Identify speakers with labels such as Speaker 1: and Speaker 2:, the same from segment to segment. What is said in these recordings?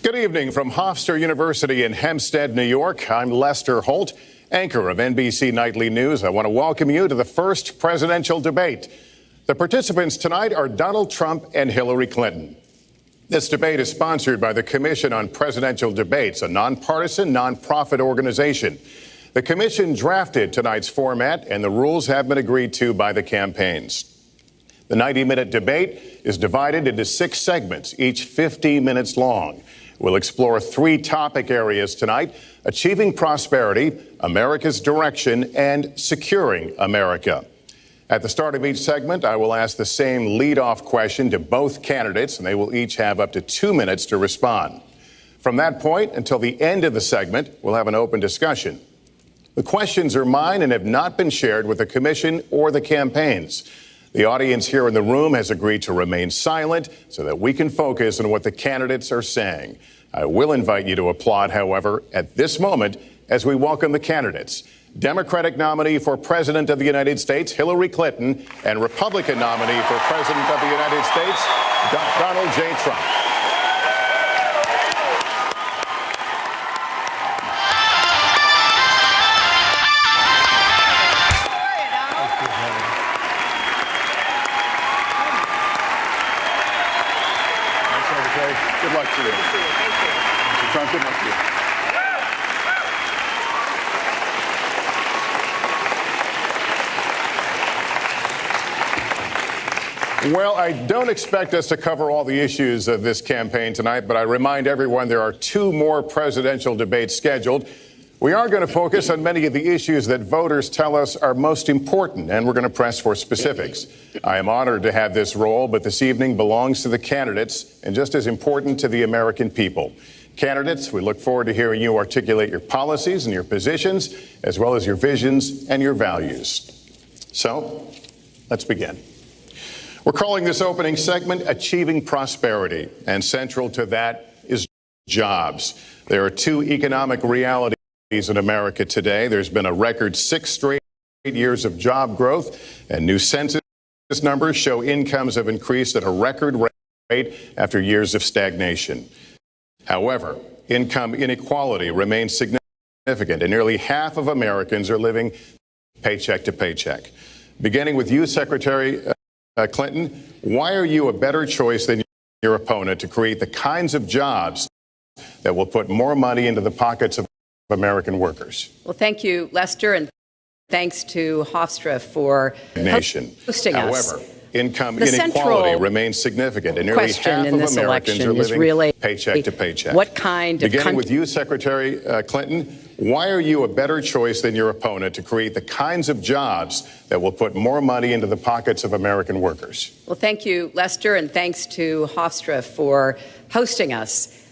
Speaker 1: Good evening from Hofstra University in Hempstead, New York. I'm Lester Holt, anchor of NBC Nightly News. I want to welcome you to the first presidential debate. The participants tonight are Donald Trump and Hillary Clinton. This debate is sponsored by the Commission on Presidential Debates, a nonpartisan, nonprofit organization. The commission drafted tonight's format, and the rules have been agreed to by the campaigns. The 90-minute debate is divided into 6 segments, each 50 minutes long. We'll explore 3 topic areas tonight: achieving prosperity, America's direction, and securing America. At the start of each segment, I will ask the same lead-off question to both candidates, and they will each have up to 2 minutes to respond. From that point until the end of the segment, we'll have an open discussion. The questions are mine and have not been shared with the commission or the campaigns. The audience here in the room has agreed to remain silent so that we can focus on what the candidates are saying. I will invite you to applaud, however, at this moment as we welcome the candidates. Democratic nominee for President of the United States, Hillary Clinton, and Republican nominee for President of the United States, Donald J. Trump. Good luck to you. Mr. Trump, good luck to you. Well, I don't expect us to cover all the issues of this campaign tonight, but I remind everyone there are 2 more presidential debates scheduled. We are going to focus on many of the issues that voters tell us are most important, and we're going to press for specifics. I am honored to have this role, but this evening belongs to the candidates and just as important to the American people. Candidates, we look forward to hearing you articulate your policies and your positions, as well as your visions and your values. So, let's begin. We're calling this opening segment Achieving Prosperity, and central to that is jobs. There are 2 economic realities in America today. There's been a record 6 straight years of job growth, and new census numbers show incomes have increased at a record rate after years of stagnation. However, income inequality remains significant, and nearly half of Americans are living paycheck to paycheck. Beginning with you, Secretary Clinton, why are you a better choice than your opponent to create the kinds of jobs that will put more money into the pockets of American workers?
Speaker 2: Well, thank you, Lester, and thanks to Hofstra for hosting us.
Speaker 1: However, income inequality remains significant, and nearly half of Americans are living paycheck to paycheck.
Speaker 2: What kind of
Speaker 1: Beginning with you, Secretary Clinton, why are you a better choice than your opponent to create the kinds of jobs that will put more money into the pockets of American workers?
Speaker 2: Well, thank you, Lester, and thanks to Hofstra for hosting us.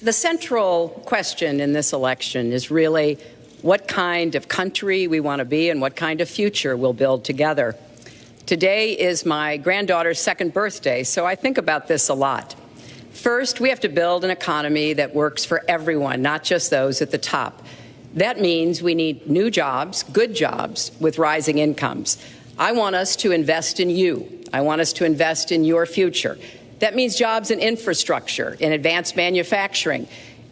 Speaker 2: The central question in this election is really what kind of country we want to be and what kind of future we'll build together. Today is my granddaughter's 2nd birthday, so I think about this a lot. First, we have to build an economy that works for everyone, not just those at the top. That means we need new jobs, good jobs, with rising incomes. I want us to invest in you. I want us to invest in your future. That means jobs in infrastructure, in advanced manufacturing,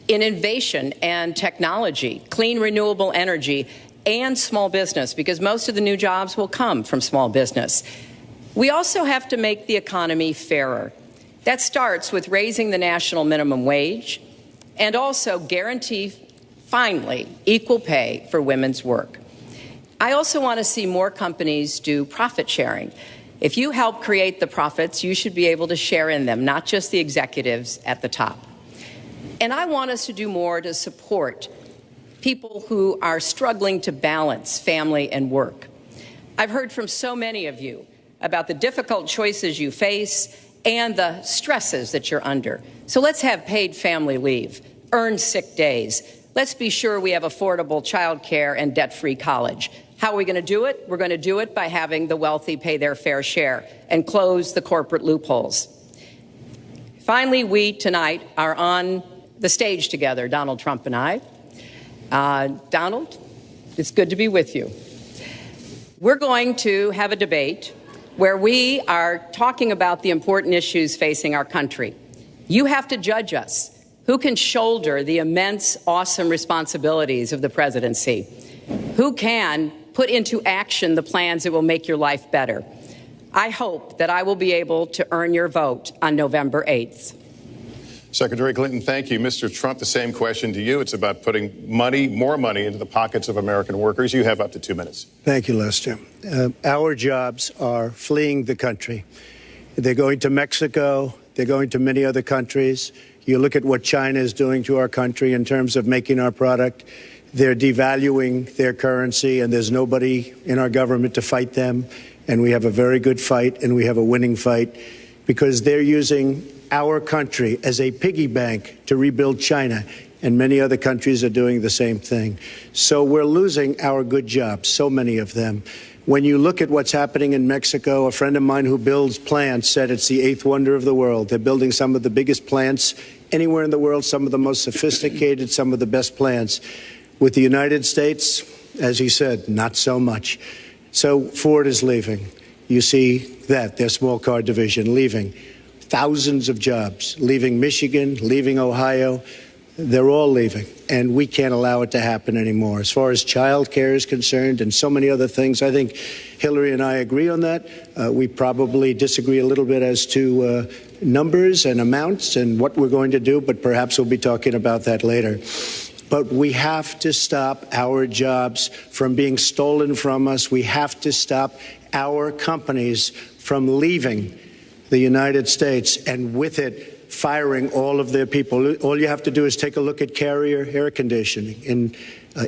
Speaker 2: in innovation and technology, clean renewable energy, and small business, because most of the new jobs will come from small business. We also have to make the economy fairer. That starts with raising the national minimum wage and also guarantee, finally, equal pay for women's work. I also want to see more companies do profit sharing. If you help create the profits, you should be able to share in them, not just the executives at the top. And I want us to do more to support people who are struggling to balance family and work. I've heard from so many of you about the difficult choices you face and the stresses that you're under. So let's have paid family leave, earned sick days. Let's be sure we have affordable child care and debt-free college. How are we going to do it? We're going to do it by having the wealthy pay their fair share and close the corporate loopholes. Finally, we tonight are on the stage together, Donald Trump and I. Donald, it's good to be with you. We're going to have a debate where we are talking about the important issues facing our country. You have to judge us. Who can shoulder the immense, awesome responsibilities of the presidency? Who can put into action the plans that will make your life better? I hope that I will be able to earn your vote on November 8th.
Speaker 1: Secretary Clinton, thank you. Mr. Trump, the same question to you. It's about putting more money into the pockets of American workers. You have up to 2 minutes.
Speaker 3: Thank you, Lester. Our jobs are fleeing the country. They're going to Mexico. They're going to many other countries. You look at what China is doing to our country in terms of making our product. They're devaluing their currency, and there's nobody in our government to fight them. And we have a very good fight, and we have a winning fight, because they're using our country as a piggy bank to rebuild China, and many other countries are doing the same thing. So we're losing our good jobs, so many of them. When you look at what's happening in Mexico, a friend of mine who builds plants said it's the eighth wonder of the world. They're building some of the biggest plants anywhere in the world, some of the most sophisticated, some of the best plants. With the United States, as he said, not so much. So Ford is leaving. You see that, their small car division leaving. Thousands of jobs, leaving Michigan, leaving Ohio. They're all leaving, and we can't allow it to happen anymore. As far as child care is concerned and so many other things, I think Hillary and I agree on that. We probably disagree a little bit as to numbers and amounts and what we're going to do, but perhaps we'll be talking about that later. But we have to stop our jobs from being stolen from us. We have to stop our companies from leaving the United States, and with it, firing all of their people. All you have to do is take a look at Carrier Air Conditioning in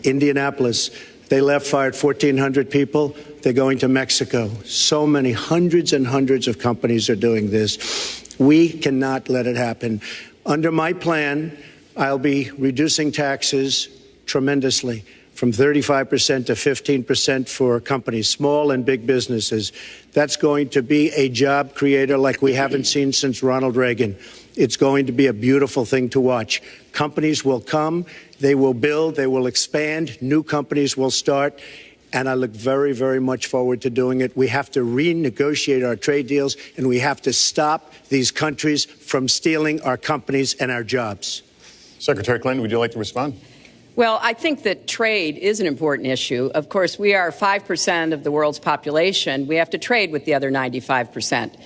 Speaker 3: Indianapolis. They fired 1,400 people. They're going to Mexico. So many, hundreds and hundreds of companies are doing this. We cannot let it happen. Under my plan, I'll be reducing taxes tremendously, from 35% to 15% for companies, small and big businesses. That's going to be a job creator like we haven't seen since Ronald Reagan. It's going to be a beautiful thing to watch. Companies will come, they will build, they will expand, new companies will start, and I look very, very much forward to doing it. We have to renegotiate our trade deals, and we have to stop these countries from stealing our companies and our jobs.
Speaker 1: Secretary Clinton, would you like to respond?
Speaker 2: Well, I think that trade is an important issue. Of course, we are 5% of the world's population. We have to trade with the other 95%.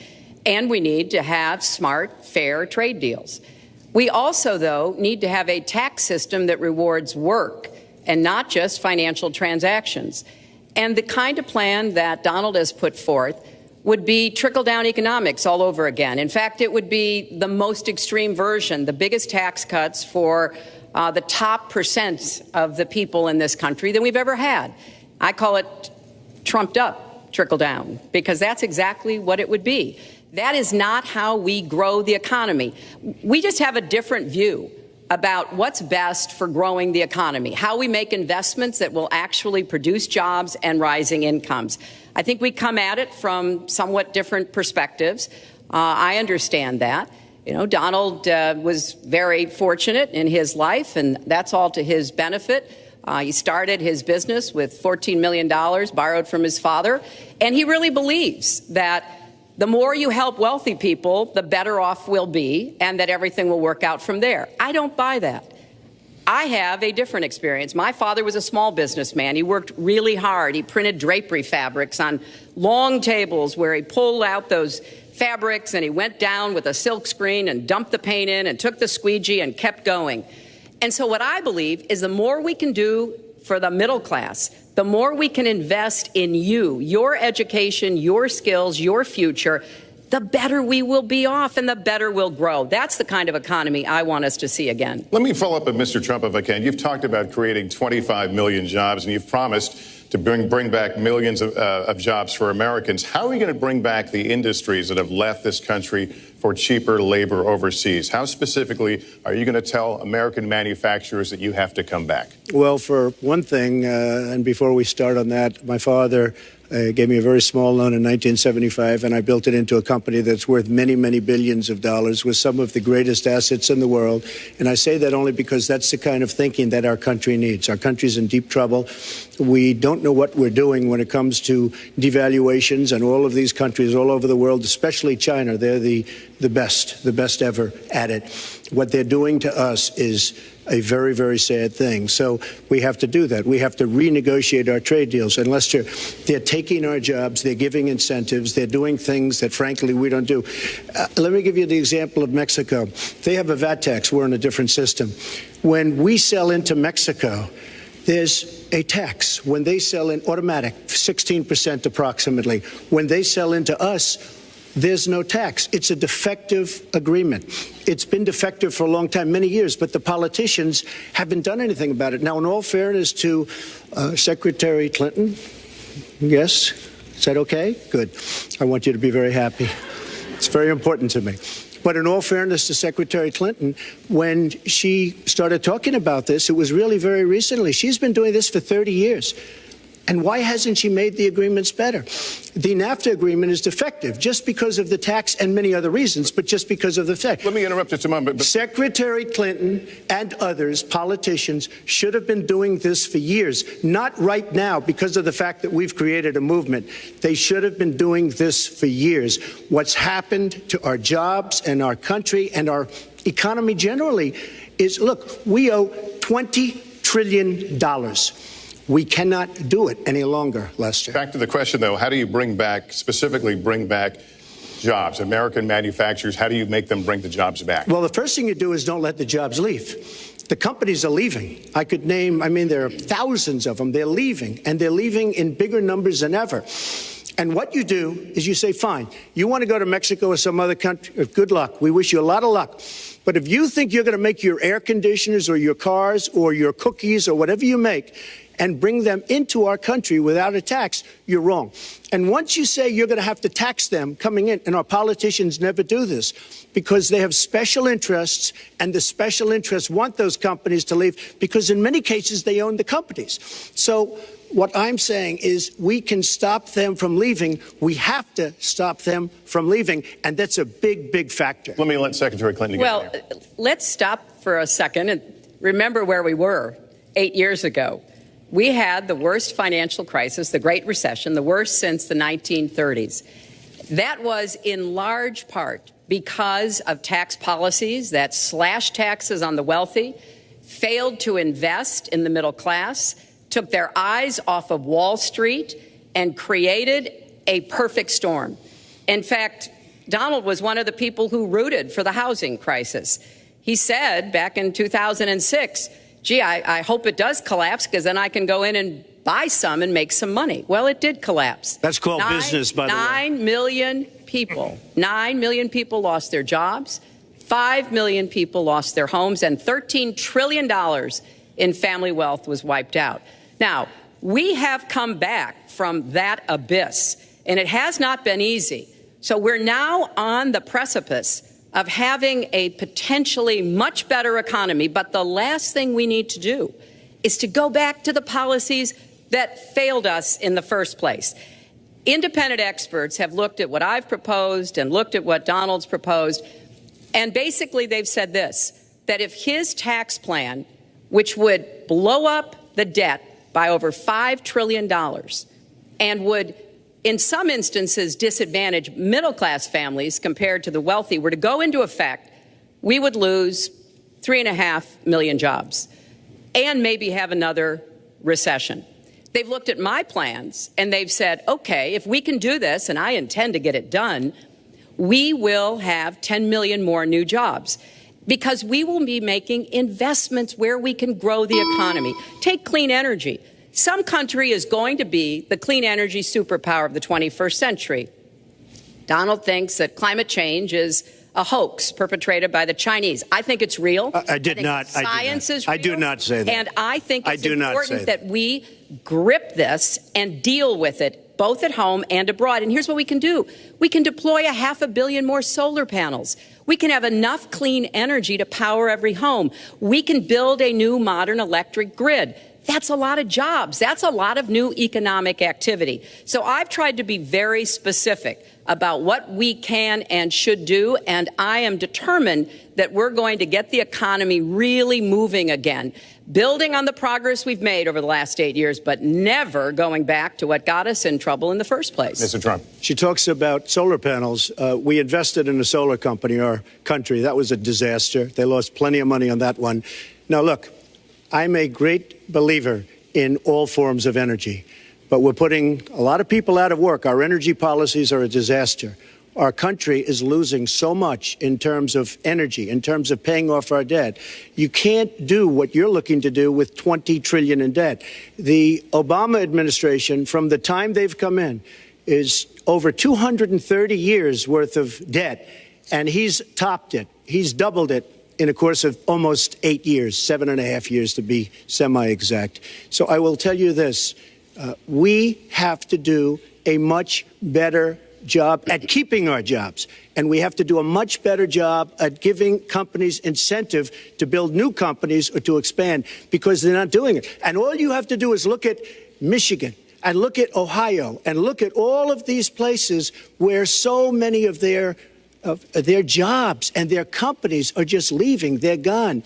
Speaker 2: And we need to have smart, fair trade deals. We also, though, need to have a tax system that rewards work and not just financial transactions. And the kind of plan that Donald has put forth would be trickle-down economics all over again. In fact, it would be the most extreme version, the biggest tax cuts for the top percent of the people in this country than we've ever had. I call it trumped up trickle-down, because that's exactly what it would be. That is not how we grow the economy. We just have a different view about what's best for growing the economy, how we make investments that will actually produce jobs and rising incomes. I think we come at it from somewhat different perspectives. I understand that. You know, Donald was very fortunate in his life, and that's all to his benefit. He started his business with $14 million borrowed from his father, and he really believes that the more you help wealthy people, the better off we'll be, and that everything will work out from there. I don't buy that. I have a different experience. My father was a small businessman. He worked really hard. He printed drapery fabrics on long tables where he pulled out those fabrics and he went down with a silk screen and dumped the paint in and took the squeegee and kept going. And so what I believe is the more we can do for the middle class, the more we can invest in you, your education, your skills, your future, the better we will be off and the better we'll grow. That's the kind of economy I want us to see again.
Speaker 1: Let me follow up with Mr. Trump if I can. You've talked about creating 25 million jobs, and you've promised to bring back millions of jobs for Americans. How are you going to bring back the industries that have left this country for cheaper labor overseas? How specifically are you going to tell American manufacturers that you have to come back?
Speaker 3: Well, for one thing, and before we start on that, my father gave me a very small loan in 1975, and I built it into a company that's worth many, many billions of dollars with some of the greatest assets in the world. And I say that only because that's the kind of thinking that our country needs. Our country's in deep trouble. We don't know what we're doing when it comes to devaluations, and all of these countries all over the world, especially China, they're the the best ever at it. What they're doing to us is a very, very sad thing. So we have to do that. We have to renegotiate our trade deals. And Lester, they're taking our jobs, they're giving incentives, they're doing things that, frankly, we don't do. Let me give you the example of Mexico. They have a VAT tax. We're in a different system. When we sell into Mexico, there's a tax. When they sell in automatic, 16% approximately. When they sell into us, there's no tax. It's a defective agreement. It's been defective for a long time, many years, but the politicians haven't done anything about it. Now, in all fairness to Secretary Clinton, yes, is that okay? Good. I want you to be very happy. It's very important to me. But in all fairness to Secretary Clinton, when she started talking about this, it was really very recently. She's been doing this for 30 years. And why hasn't she made the agreements better? The NAFTA agreement is defective just because of the tax and many other reasons, but just because of the fact.
Speaker 1: Let me interrupt just a moment.
Speaker 3: Secretary Clinton and others, politicians, should have been doing this for years, not right now because of the fact that we've created a movement. They should have been doing this for years. What's happened to our jobs and our country and our economy generally is, look, we owe $20 trillion. We cannot do it any longer, Lester.
Speaker 1: Back to the question, though, how do you specifically bring back jobs? American manufacturers, how do you make them bring the jobs back?
Speaker 3: Well, the first thing you do is don't let the jobs leave. The companies are leaving. I could name, there are thousands of them. They're leaving, and they're leaving in bigger numbers than ever. And what you do is you say, fine, you want to go to Mexico or some other country, good luck. We wish you a lot of luck. But if you think you're going to make your air conditioners or your cars or your cookies or whatever you make and bring them into our country without a tax, you're wrong. And once you say you're going to have to tax them coming in, and our politicians never do this because they have special interests, and the special interests want those companies to leave because in many cases they own the companies. So what I'm saying is we can stop them from leaving. We have to stop them from leaving, and that's a big, big factor.
Speaker 1: Let me let Secretary Clinton get in there.
Speaker 2: Let's stop for a second and remember where we were 8 years ago. We had the worst financial crisis, the Great Recession, the worst since the 1930s. That was in large part because of tax policies that slashed taxes on the wealthy, failed to invest in the middle class, took their eyes off of Wall Street, and created a perfect storm. In fact, Donald was one of the people who rooted for the housing crisis. He said back in 2006, gee, I hope it does collapse because then I can go in and buy some and make some money. Well, it did collapse.
Speaker 3: That's called business, by the way.
Speaker 2: 9 million people lost their jobs. 5 million people lost their homes, and $13 trillion in family wealth was wiped out. Now, we have come back from that abyss, and it has not been easy. So we're now on the precipice of having a potentially much better economy. But the last thing we need to do is to go back to the policies that failed us in the first place. Independent experts have looked at what I've proposed and looked at what Donald's proposed, and basically they've said this, that if his tax plan, which would blow up the debt by over $5 trillion and would in some instances disadvantage middle-class families compared to the wealthy, were to go into effect, we would lose 3.5 million jobs and maybe have another recession. They've looked at my plans and they've said, okay, if we can do this, and I intend to get it done, we will have 10 million more new jobs because we will be making investments where we can grow the economy. Take clean energy. Some country is going to be the clean energy superpower of the 21st century. Donald thinks that climate change is a hoax perpetrated by the Chinese. I think it's real.
Speaker 3: I did not.
Speaker 2: Science is real.
Speaker 3: I do not say that.
Speaker 2: And I think it's important that we grip this and deal with it, both at home and abroad. And here's what we can do. We can deploy 500 million more solar panels. We can have enough clean energy to power every home. We can build a new modern electric grid. That's a lot of jobs. That's a lot of new economic activity. So I've tried to be very specific about what we can and should do, and I am determined that we're going to get the economy really moving again, building on the progress we've made over the last 8 years, but never going back to what got us in trouble in the first place.
Speaker 1: Mr. Trump.
Speaker 3: She talks about solar panels. We invested in a solar company, our country. That was a disaster. They lost plenty of money on that one. Now, look, I'm a great believer in all forms of energy, but we're putting a lot of people out of work. Our energy policies are a disaster. Our country is losing so much in terms of energy, in terms of paying off our debt. You can't do what you're looking to do with $20 trillion in debt. The Obama administration, from the time they've come in, is over 230 years worth of debt, and he's topped it. He's doubled it in a course of almost 8 years, 7.5 years to be semi-exact. So I will tell you this. We have to do a much better job at keeping our jobs, and we have to do a much better job at giving companies incentive to build new companies or to expand, because they're not doing it. And all you have to do is look at Michigan and look at Ohio and look at all of these places where so many of their jobs and their companies are just leaving. They're gone.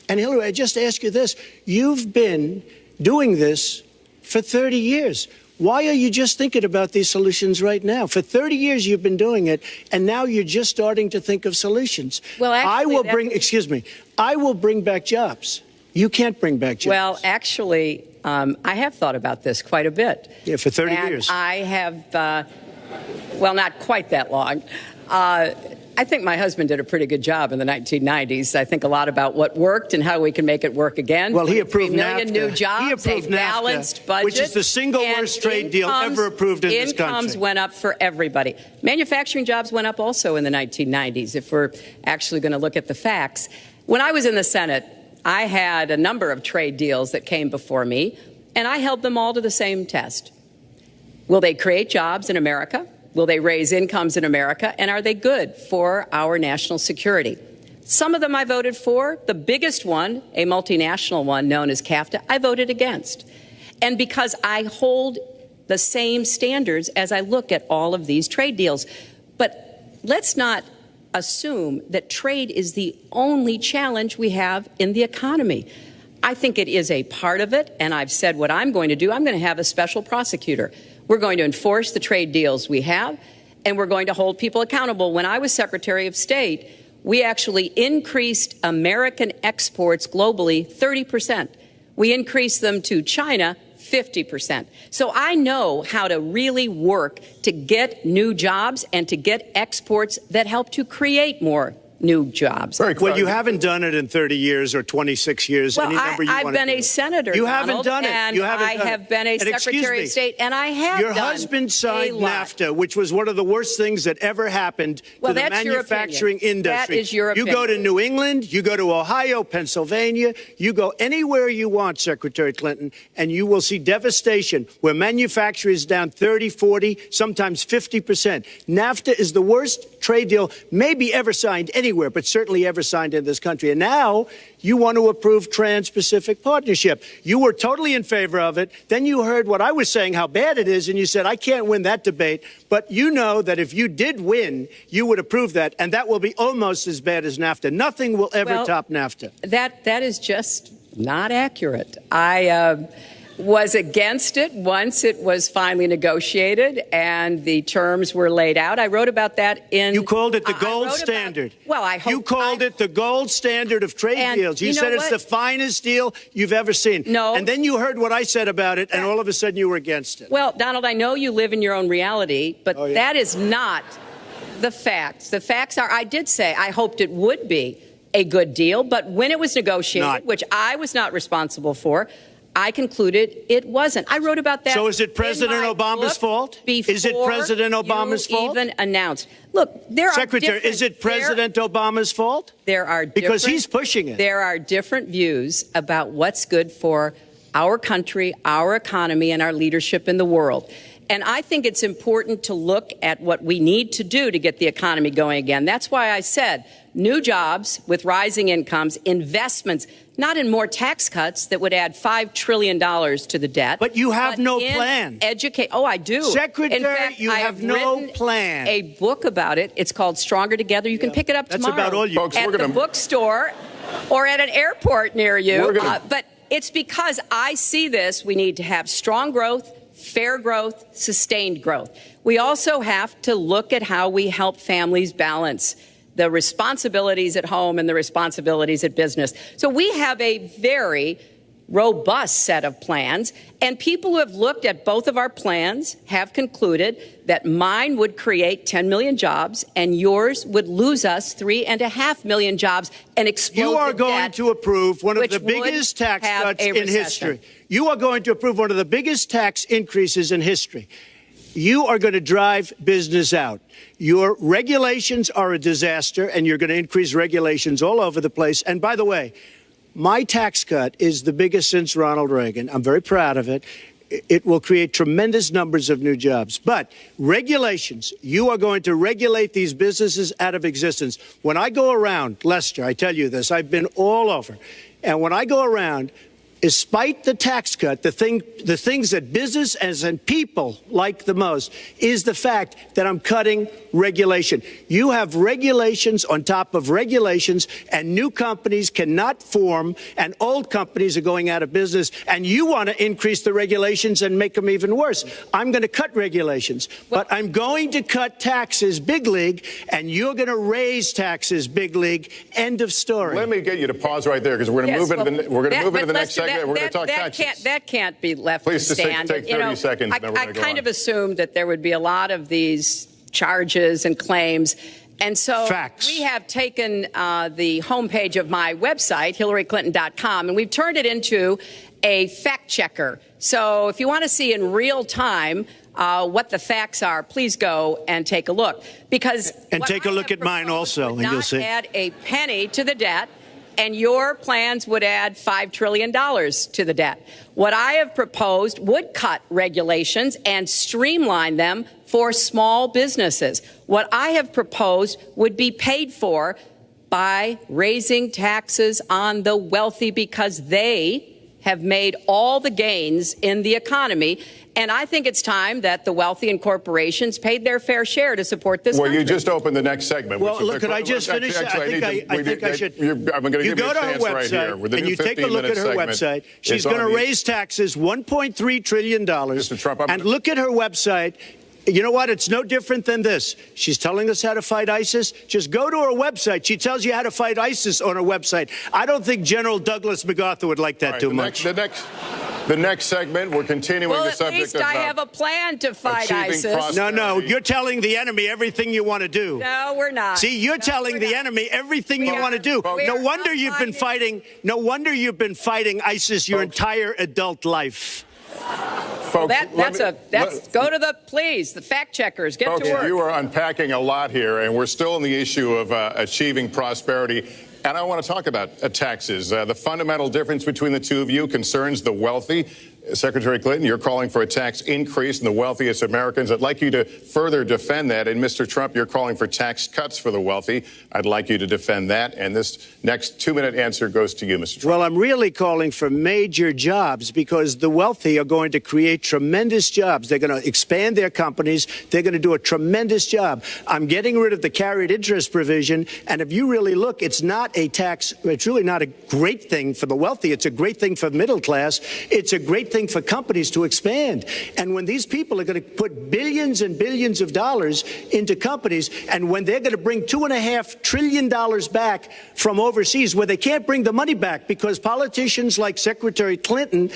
Speaker 3: And Hillary, I just ask you this. You've been doing this for 30 years. Why are you just thinking about these solutions right now? For 30 years you've been doing it, and now you're just starting to think of solutions.
Speaker 2: Well, actually,
Speaker 3: I will bring back jobs. You can't bring back jobs.
Speaker 2: Well, actually, I have thought about this quite a bit.
Speaker 3: Yeah, for 30 years.
Speaker 2: I have, well, not quite that long. I think my husband did a pretty good job in the 1990s. I think a lot about what worked and how we can make it work again.
Speaker 3: Well, he approved
Speaker 2: 3 million
Speaker 3: NAFTA.
Speaker 2: new jobs,
Speaker 3: he approved
Speaker 2: a balanced
Speaker 3: NAFTA,
Speaker 2: budget,
Speaker 3: which is the single worst trade deal ever approved in this country.
Speaker 2: Incomes went up for everybody. Manufacturing jobs went up also in the 1990s, if we're actually going to look at the facts. When I was in the Senate, I had a number of trade deals that came before me, and I held them all to the same test. Will they create jobs in America? Will they raise incomes in America? And are they good for our national security? Some of them I voted for. The biggest one, a multinational one known as CAFTA, I voted against. And because I hold the same standards as I look at all of these trade deals. But let's not assume that trade is the only challenge we have in the economy. I think it is a part of it, and I've said what I'm going to do. I'm going to have a special prosecutor. We're going to enforce the trade deals we have, and we're going to hold people accountable. When I was Secretary of State, we actually increased American exports globally 30%. We increased them to China 50%. So I know how to really work to get new jobs and to get exports that help to create more new jobs.
Speaker 3: Well, you haven't done it in 30 years or 26 years.
Speaker 2: Well,
Speaker 3: any number you
Speaker 2: I've
Speaker 3: want to
Speaker 2: been
Speaker 3: do.
Speaker 2: a senator,
Speaker 3: You
Speaker 2: Donald,
Speaker 3: haven't done it.
Speaker 2: And
Speaker 3: you haven't
Speaker 2: I
Speaker 3: done
Speaker 2: have
Speaker 3: it.
Speaker 2: been a
Speaker 3: And
Speaker 2: Secretary of State, and I have
Speaker 3: Your
Speaker 2: done
Speaker 3: husband signed
Speaker 2: a lot.
Speaker 3: NAFTA, which was one of the worst things that ever happened to the
Speaker 2: that's your
Speaker 3: manufacturing
Speaker 2: opinion.
Speaker 3: industry.
Speaker 2: That is your opinion.
Speaker 3: You go to New England, you go to Ohio, Pennsylvania, you go anywhere you want, Secretary Clinton, and you will see devastation where manufacturing is down 30, 40, sometimes 50%. NAFTA is the worst trade deal maybe ever signed anywhere, but certainly ever signed in this country. And now you want to approve Trans-Pacific Partnership. You were totally in favor of it. Then you heard what I was saying, how bad it is, and you said, I can't win that debate. But you know that if you did win, you would approve that, and that will be almost as bad as NAFTA. Nothing will ever top NAFTA.
Speaker 2: That is just not accurate. I was against it once it was finally negotiated and the terms were laid out. I wrote about that in...
Speaker 3: You called it the gold standard. You called it the gold standard of trade deals. You said it's the finest deal you've ever seen.
Speaker 2: No.
Speaker 3: And then you heard what I said about it, and all of a sudden you were against it.
Speaker 2: Well, Donald, I know you live in your own reality, but that is not the facts. The facts are, I did say I hoped it would be a good deal, but when it was negotiated, which I was not responsible for, I concluded it wasn't. I wrote about that.
Speaker 3: So is it President Obama's fault? Is it President Obama's fault?
Speaker 2: Even announced. Look, there are
Speaker 3: Secretary, is it President Obama's fault?
Speaker 2: There are
Speaker 3: because he's pushing it.
Speaker 2: There are different views about what's good for our country, our economy, and our leadership in the world. And I think it's important to look at what we need to do to get the economy going again. That's why I said new jobs with rising incomes, investments, not in more tax cuts that would add $5 trillion to the debt.
Speaker 3: But you have no
Speaker 2: in
Speaker 3: plan.
Speaker 2: Oh, I do.
Speaker 3: Secretary,
Speaker 2: in fact,
Speaker 3: you
Speaker 2: I
Speaker 3: have no
Speaker 2: written
Speaker 3: plan.
Speaker 2: A book about it. It's called Stronger Together. You can pick it up
Speaker 3: That's
Speaker 2: tomorrow
Speaker 3: about all you-
Speaker 1: Folks,
Speaker 2: at
Speaker 1: we're
Speaker 2: the
Speaker 1: gonna-
Speaker 2: bookstore or at an airport near you.
Speaker 1: We're gonna-
Speaker 2: But it's because I see this. We need to have strong growth, fair growth, sustained growth. We also have to look at how we help families balance the responsibilities at home and the responsibilities at business. So we have a very robust set of plans, and people who have looked at both of our plans have concluded that mine would create 10 million jobs and yours would lose us 3.5 million jobs and explode
Speaker 3: You are
Speaker 2: the
Speaker 3: going
Speaker 2: debt,
Speaker 3: to approve one of
Speaker 2: which
Speaker 3: the
Speaker 2: would
Speaker 3: biggest tax
Speaker 2: have
Speaker 3: cuts
Speaker 2: a
Speaker 3: in
Speaker 2: recession.
Speaker 3: history. You are going to approve one of the biggest tax increases in history. You are going to drive business out. Your regulations are a disaster, and you're going to increase regulations all over the place. And by the way, my tax cut is the biggest since Ronald Reagan. I'm very proud of it. It will create tremendous numbers of new jobs. But regulations, you are going to regulate these businesses out of existence. When I go around, Lester, I tell you this, I've been all over. And when I go around, despite the tax cut, the things that business and people like the most is the fact that I'm cutting regulation. You have regulations on top of regulations, and new companies cannot form, and old companies are going out of business, and you want to increase the regulations and make them even worse. I'm going to cut regulations, but I'm going to cut taxes big league, and you're going to raise taxes big league. End of story.
Speaker 1: Let me get you to pause right there because we're going to move into the next segment. We're going to talk taxes.
Speaker 2: That can't be left
Speaker 1: Please
Speaker 2: to
Speaker 1: just
Speaker 2: stand.
Speaker 1: take 30 seconds, and then we're
Speaker 2: I
Speaker 1: going to go
Speaker 2: kind
Speaker 1: on.
Speaker 2: of assumed that there would be a lot of these charges and claims. And so
Speaker 3: Facts.
Speaker 2: we have taken the homepage of my website, HillaryClinton.com, and we've turned it into a fact checker. So if you want to see in real time what the facts are, please go and take a look.
Speaker 3: And take a look at mine also, and you'll see.
Speaker 2: Not add a penny to the debt, and your plans would add $5 trillion to the debt. What I have proposed would cut regulations and streamline them for small businesses. What I have proposed would be paid for by raising taxes on the wealthy because they have made all the gains in the economy. And I think it's time that the wealthy and corporations paid their fair share to support this
Speaker 1: Well,
Speaker 2: country.
Speaker 1: you just opened the next segment.
Speaker 3: Well,
Speaker 1: which is
Speaker 3: look, could I just finish?
Speaker 1: Actually,
Speaker 3: I think I should.
Speaker 1: I'm going to
Speaker 3: You
Speaker 1: give you
Speaker 3: go
Speaker 1: a
Speaker 3: to her
Speaker 1: chance right here.
Speaker 3: website
Speaker 1: With the
Speaker 3: and
Speaker 1: new
Speaker 3: you take a look at her
Speaker 1: 15-minute
Speaker 3: website.
Speaker 1: segment,
Speaker 3: She's
Speaker 1: it's
Speaker 3: going
Speaker 1: on
Speaker 3: to
Speaker 1: the-
Speaker 3: raise taxes $1.3 trillion.
Speaker 1: Mr. Trump,
Speaker 3: and look at her website. You know what? It's no different than this. She's telling us how to fight ISIS. Just go to her website. She tells you how to fight ISIS on her website. I don't think General Douglas MacArthur would like that
Speaker 1: All right,
Speaker 3: too much.
Speaker 1: The next segment, we're continuing
Speaker 2: Well,
Speaker 1: the
Speaker 2: at
Speaker 1: subject
Speaker 2: least
Speaker 1: of
Speaker 2: I have a plan to fight
Speaker 1: achieving
Speaker 2: ISIS.
Speaker 1: prosperity.
Speaker 3: No, you're telling the enemy everything you want to do.
Speaker 2: No, we're not.
Speaker 3: See, you're telling the enemy everything you want to do.
Speaker 2: We
Speaker 3: No
Speaker 2: are
Speaker 3: wonder you've been
Speaker 2: outlining-
Speaker 3: fighting. No wonder you've been fighting ISIS your entire adult life.
Speaker 1: Folks,
Speaker 2: Go to the fact checkers. Get
Speaker 1: folks,
Speaker 2: to work.
Speaker 1: you are unpacking a lot here, and we're still on the issue of achieving prosperity. And I want to talk about taxes. The fundamental difference between the two of you concerns the wealthy. Secretary Clinton, you're calling for a tax increase in the wealthiest Americans. I'd like you to further defend that. And Mr. Trump, you're calling for tax cuts for the wealthy. I'd like you to defend that. And this next 2-minute answer goes to you, Mr. Trump.
Speaker 3: Well, I'm really calling for major jobs because the wealthy are going to create tremendous jobs. They're going to expand their companies. They're going to do a tremendous job. I'm getting rid of the carried interest provision. And if you really look, it's not a tax. It's really not a great thing for the wealthy. It's a great thing for the middle class. It's a great thing for companies to expand. And when these people are going to put billions and billions of dollars into companies, and when they're going to bring $2.5 trillion back from overseas, where they can't bring the money back because politicians like Secretary Clinton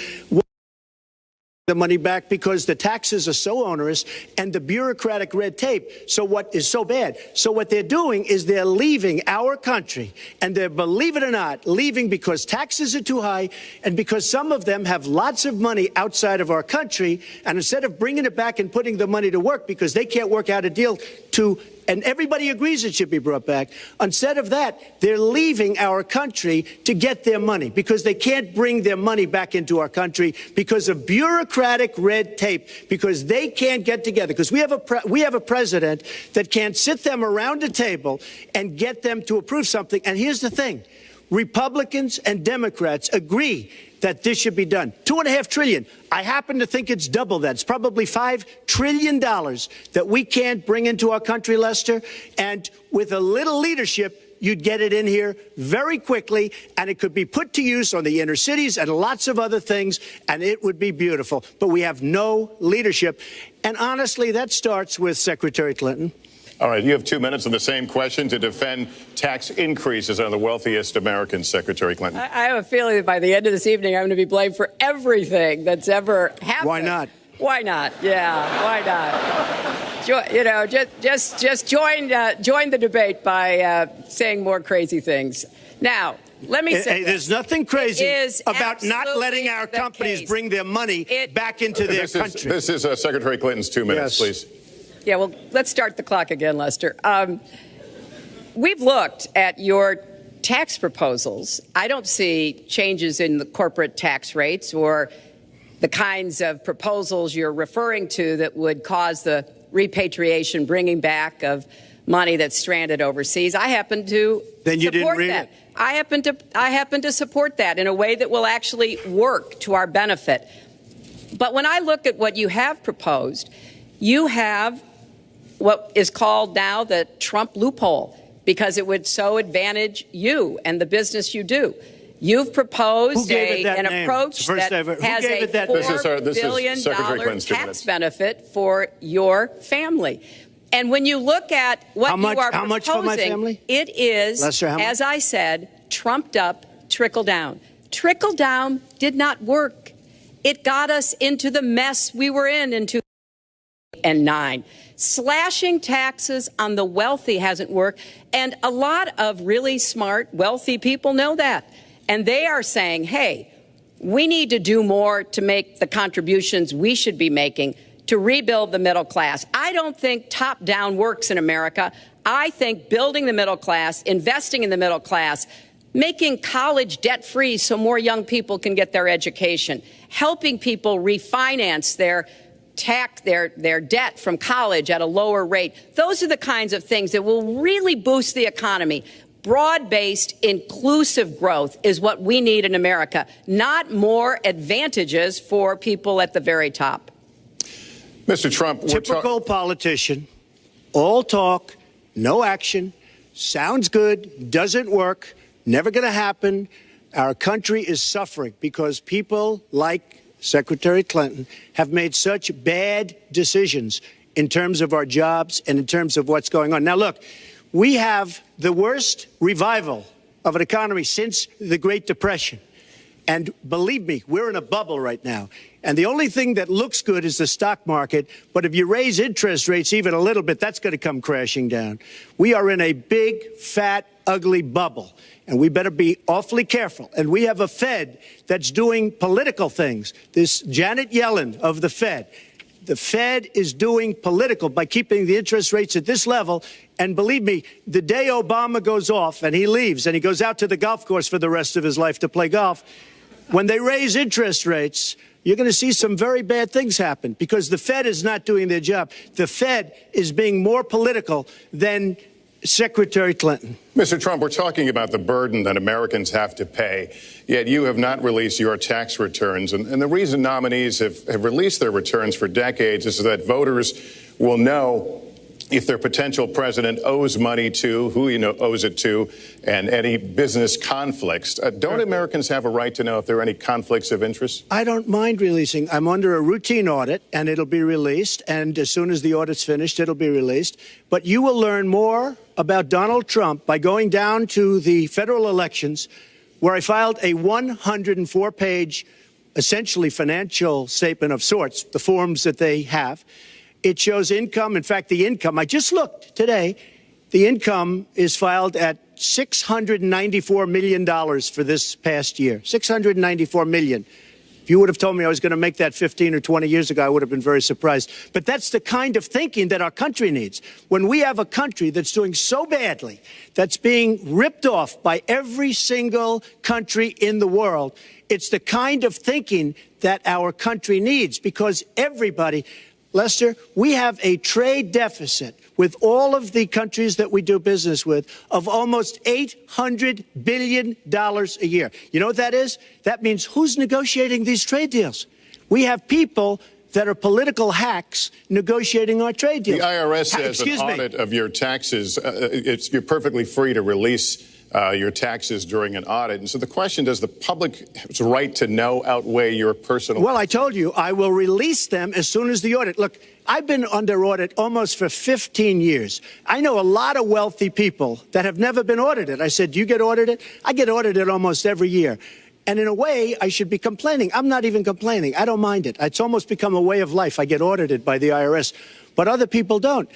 Speaker 3: the money back because the taxes are so onerous and the bureaucratic red tape. So what is so bad? So what they're doing is they're leaving our country, and they're, believe it or not, leaving because taxes are too high and because some of them have lots of money outside of our country. And instead of bringing it back and putting the money to work because they can't work out a deal to, and everybody agrees it should be brought back. Instead of that, they're leaving our country to get their money because they can't bring their money back into our country because of bureaucratic red tape, because they can't get together, because we have a president that can't sit them around a table and get them to approve something. And here's the thing. Republicans and Democrats agree that this should be done. $2.5 trillion. I happen to think it's double that. It's probably $5 trillion that we can't bring into our country, Lester. And with a little leadership, you'd get it in here very quickly, and it could be put to use on the inner cities and lots of other things, and it would be beautiful. But we have no leadership. And honestly, that starts with Secretary Clinton.
Speaker 1: All right, you have 2 minutes on the same question to defend tax increases on the wealthiest Americans, Secretary Clinton.
Speaker 2: I have a feeling that by the end of this evening, I'm going to be blamed for everything that's ever happened.
Speaker 3: Why not?
Speaker 2: Why not? Yeah, why not? You know, just join the debate by saying more crazy things. Now, let me say
Speaker 3: there's nothing crazy about not letting our companies bring their money back into their country.
Speaker 1: This is Secretary Clinton's 2 minutes, please.
Speaker 2: Yeah, well, let's start the clock again, Lester. We've looked at your tax proposals. I don't see changes in the corporate tax rates or the kinds of proposals you're referring to that would cause the repatriation, bringing back of money that's stranded overseas. I happen to support that. I happen to support that in a way that will actually work to our benefit. But when I look at what you have proposed, you have what is called now the Trump loophole, because it would so advantage you and the business you do. You've proposed an approach that has a $4 billion tax benefit for your family. And when you look at what you are proposing,
Speaker 3: much for my family?
Speaker 2: It is,
Speaker 3: Lester,
Speaker 2: as I said, trumped up trickle down. Trickle down did not work. It got us into the mess we were in 2009. Slashing taxes on the wealthy hasn't worked. And a lot of really smart, wealthy people know that. And they are saying, hey, we need to do more to make the contributions we should be making to rebuild the middle class. I don't think top-down works in America. I think building the middle class, investing in the middle class, making college debt-free so more young people can get their education, helping people refinance their debt from college at a lower rate. Those are the kinds of things that will really boost the economy. Broad-based, inclusive growth is what we need in America, not more advantages for people at the very top.
Speaker 1: Mr. Trump,
Speaker 3: typical politician, all talk, no action, sounds good, doesn't work, never going to happen. Our country is suffering because people like Secretary Clinton have made such bad decisions in terms of our jobs and in terms of what's going on. Now, look, we have the worst revival of an economy since the Great Depression. And believe me, we're in a bubble right now. And the only thing that looks good is the stock market. But if you raise interest rates even a little bit, that's going to come crashing down. We are in a big, fat, ugly bubble. And we better be awfully careful. And we have a Fed that's doing political things. This Janet Yellen of the Fed. The Fed is doing political by keeping the interest rates at this level. And believe me, the day Obama goes off and he leaves and he goes out to the golf course for the rest of his life to play golf, when they raise interest rates, you're going to see some very bad things happen because the Fed is not doing their job. The Fed is being more political than Secretary Clinton.
Speaker 1: Mr. Trump, we're talking about the burden that Americans have to pay, yet you have not released your tax returns. And the reason nominees have released their returns for decades is that voters will know if their potential president owes money to, who owes it to, and any business conflicts. Don't Americans have a right to know if there are any conflicts of interest?
Speaker 3: I don't mind releasing. I'm under a routine audit, and it'll be released. And as soon as the audit's finished, it'll be released. But you will learn more about Donald Trump by going down to the federal elections, where I filed a 104-page, essentially financial statement of sorts, the forms that they have. It shows income. In fact, the income, I just looked today, the income is filed at $694 million for this past year. $694 million. If you would have told me I was going to make that 15 or 20 years ago, I would have been very surprised. But that's the kind of thinking that our country needs. When we have a country that's doing so badly, that's being ripped off by every single country in the world, it's the kind of thinking that our country needs because everybody Lester, we have a trade deficit with all of the countries that we do business with of almost $800 billion a year. You know what that is? That means who's negotiating these trade deals? We have people that are political hacks negotiating our trade deals.
Speaker 1: The IRS says an audit of your taxes, you're perfectly free to release your taxes during an audit. And so the question, does the public's right to know outweigh your personal?
Speaker 3: Well, I told you, I will release them as soon as the audit. Look, I've been under audit almost for 15 years. I know a lot of wealthy people that have never been audited. I said, do you get audited? I get audited almost every year. And in a way, I should be complaining. I'm not even complaining. I don't mind it. It's almost become a way of life. I get audited by the IRS, but other people don't.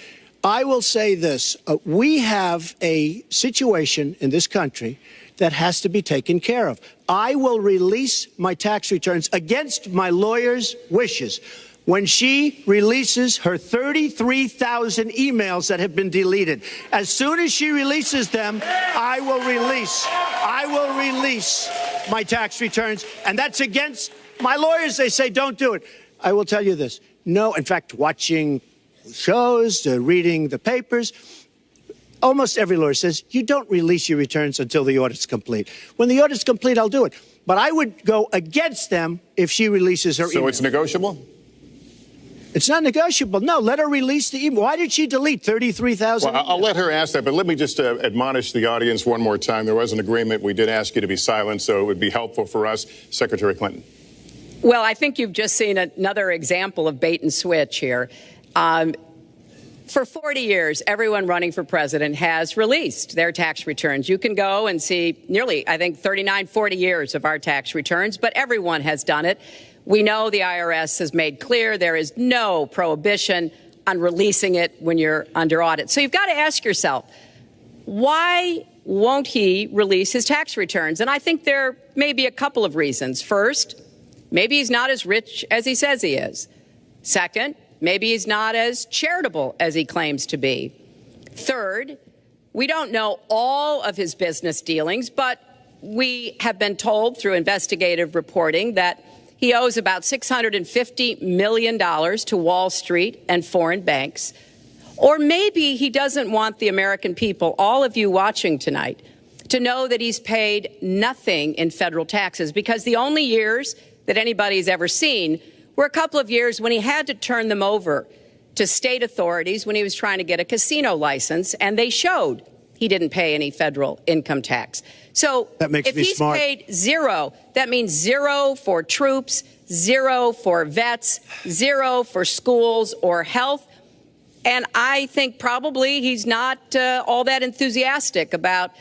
Speaker 3: I will say this. We have a situation in this country that has to be taken care of. I will release my tax returns against my lawyer's wishes. When she releases her 33,000 emails that have been deleted, as soon as she releases them, I will release my tax returns. And that's against my lawyers. They say, don't do it. I will tell you this. No, in fact, watching shows, reading the papers, almost every lawyer says, you don't release your returns until the audit's complete. When the audit's complete, I'll do it. But I would go against them if she releases her email.
Speaker 1: So it's negotiable?
Speaker 3: It's not negotiable. No, let her release the email. Why did she delete 33,000?
Speaker 1: Well, I'll let her ask that, but let me just admonish the audience one more time. There was an agreement. We did ask you to be silent, so it would be helpful for us. Secretary Clinton.
Speaker 2: Well, I think you've just seen another example of bait and switch here. For 40 years, everyone running for president has released their tax returns. You can go and see nearly, I think, 39, 40 years of our tax returns, but everyone has done it. We know the IRS has made clear there is no prohibition on releasing it when you're under audit. So you've got to ask yourself, why won't he release his tax returns? And I think there may be a couple of reasons. First, maybe he's not as rich as he says he is. Second, maybe he's not as charitable as he claims to be. Third, we don't know all of his business dealings, but we have been told through investigative reporting that he owes about $650 million to Wall Street and foreign banks. Or maybe he doesn't want the American people, all of you watching tonight, to know that he's paid nothing in federal taxes, because the only years that anybody's ever seen were a couple of years when he had to turn them over to state authorities when he was trying to get a casino license, and they showed he didn't pay any federal income tax. So if he's paid zero, that means zero for troops, zero for vets, zero for schools or health. And I think probably he's not all that enthusiastic about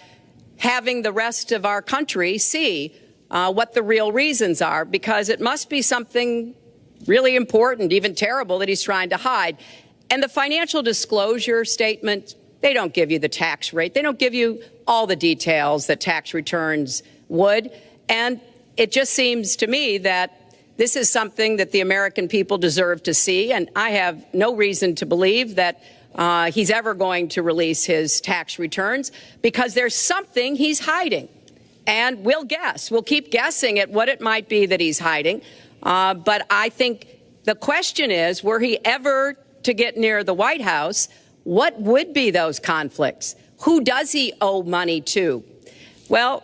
Speaker 2: having the rest of our country see what the real reasons are, because it must be something really important, even terrible, that he's trying to hide. And the financial disclosure statement, they don't give you the tax rate. They don't give you all the details that tax returns would. And it just seems to me that this is something that the American people deserve to see. And I have no reason to believe that he's ever going to release his tax returns, because there's something he's hiding. And we'll guess. We'll keep guessing at what it might be that he's hiding. But I think the question is, were he ever to get near the White House, what would be those conflicts? Who does he owe money to? Well,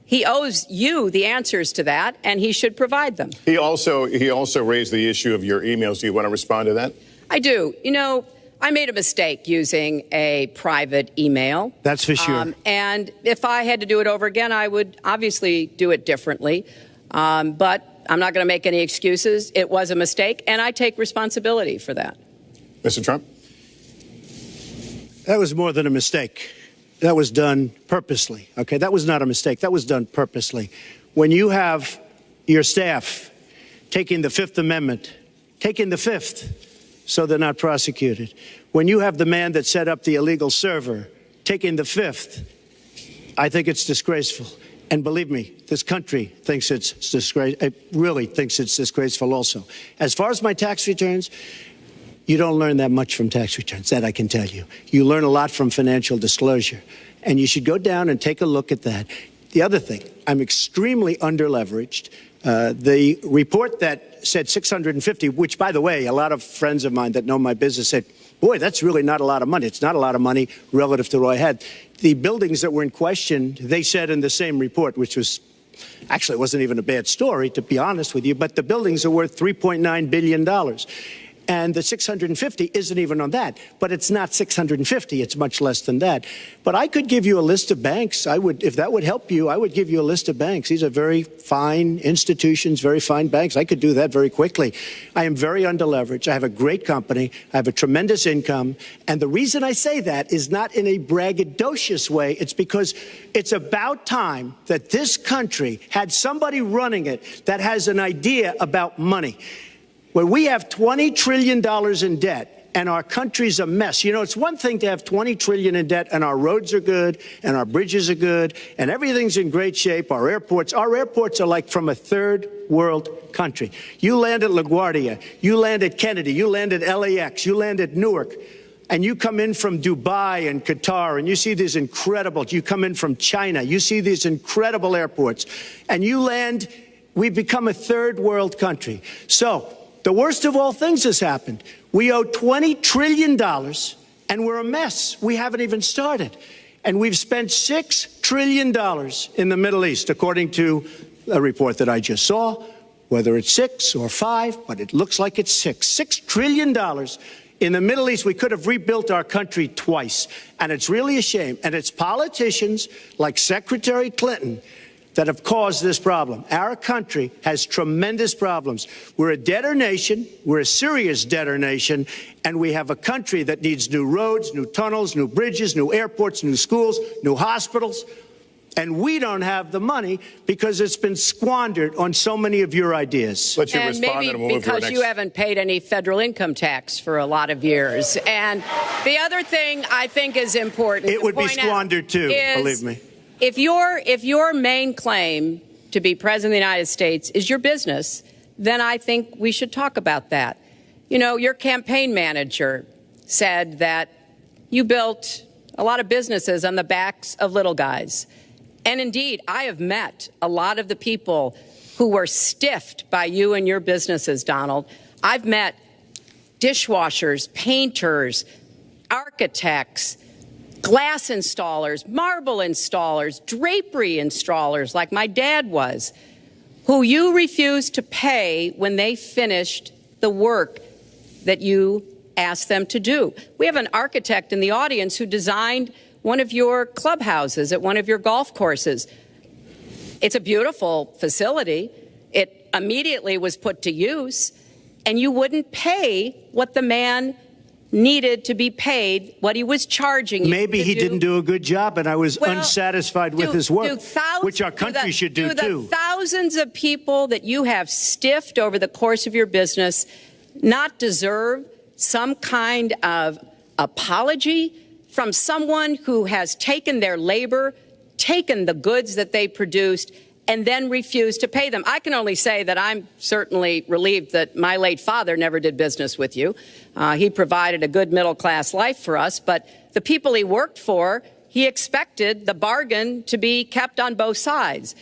Speaker 2: he owes you the answers to that, and he should provide them. He also
Speaker 1: raised the issue of your emails. Do you want to respond to that?
Speaker 2: I do. You know, I made a mistake using a private email.
Speaker 3: That's for sure.
Speaker 2: And if I had to do it over again, I would obviously do it differently. But I'm not going to make any excuses. It was a mistake, and I take responsibility for that.
Speaker 1: Mr. Trump?
Speaker 3: That was more than a mistake. That was done purposely. Okay, that was not a mistake. That was done purposely. When you have your staff taking the Fifth Amendment, taking the Fifth so they're not prosecuted, when you have the man that set up the illegal server taking the Fifth, I think it's disgraceful. And believe me, this country thinks it's disgraceful. It really thinks it's disgraceful also. As far as my tax returns, you don't learn that much from tax returns, that I can tell you. You learn a lot from financial disclosure, and you should go down and take a look at that. The other thing, I'm extremely underleveraged. The report that said 650, which, by the way, a lot of friends of mine that know my business said, boy, that's really not a lot of money. It's not a lot of money relative to what I had. The buildings that were in question, they said in the same report, which was actually, it wasn't even a bad story, to be honest with you, but the buildings are worth $3.9 billion. And the 650 isn't even on that. But it's not 650. It's much less than that. But I could give you a list of banks. I would, if that would help you, I would give you a list of banks. These are very fine institutions, very fine banks. I could do that very quickly. I am very underleveraged. I have a great company. I have a tremendous income. And the reason I say that is not in a braggadocious way. It's because it's about time that this country had somebody running it that has an idea about money. When we have $20 trillion in debt and our country's a mess. You know, it's one thing to have $20 trillion in debt and our roads are good and our bridges are good and everything's in great shape. Our airports are like from a third world country. You land at LaGuardia, you land at Kennedy, you land at LAX, you land at Newark, and you come in from Dubai and Qatar and you see these incredible, you come in from China, you see these incredible airports and you land, we've become a third world country. So, the worst of all things has happened. We owe $20 trillion, and we're a mess. We haven't even started. And we've spent $6 trillion in the Middle East, according to a report that I just saw, whether it's 6 or 5, but it looks like it's 6. $6 trillion in the Middle East. We could have rebuilt our country twice, and it's really a shame. And it's politicians like Secretary Clinton that have caused this problem. Our country has tremendous problems. We're a debtor nation, we're a serious debtor nation, and we have a country that needs new roads, new tunnels, new bridges, new airports, new schools, new hospitals. And we don't have the money because it's been squandered on so many of your ideas.
Speaker 1: Let you
Speaker 2: and
Speaker 1: respond,
Speaker 2: maybe
Speaker 1: and we'll move to our
Speaker 2: because
Speaker 1: next.
Speaker 2: you haven't paid any federal income tax for a lot of years. And the other thing I think is important.
Speaker 3: It would be squandered too, believe me.
Speaker 2: If your main claim to be president of the United States is your business, then I think we should talk about that. You know, your campaign manager said that you built a lot of businesses on the backs of little guys. And indeed, I have met a lot of the people who were stiffed by you and your businesses, Donald. I've met dishwashers, painters, architects, glass installers, marble installers, drapery installers, like my dad was, who you refused to pay when they finished the work that you asked them to do. We have an architect in the audience who designed one of your clubhouses at one of your golf courses. It's a beautiful facility. It immediately was put to use, and you wouldn't pay what the man needed to be paid, what he was charging you.
Speaker 3: Maybe he didn't do a good job, and I was unsatisfied with his work, which our country should do too.
Speaker 2: The thousands of people that you have stiffed over the course of your business not deserve some kind of apology from someone who has taken their labor, taken the goods that they produced, and then refused to pay them. I can only say that I'm certainly relieved that my late father never did business with you. He provided a good middle-class life for us, but the people he worked for, he expected the bargain to be kept on both sides.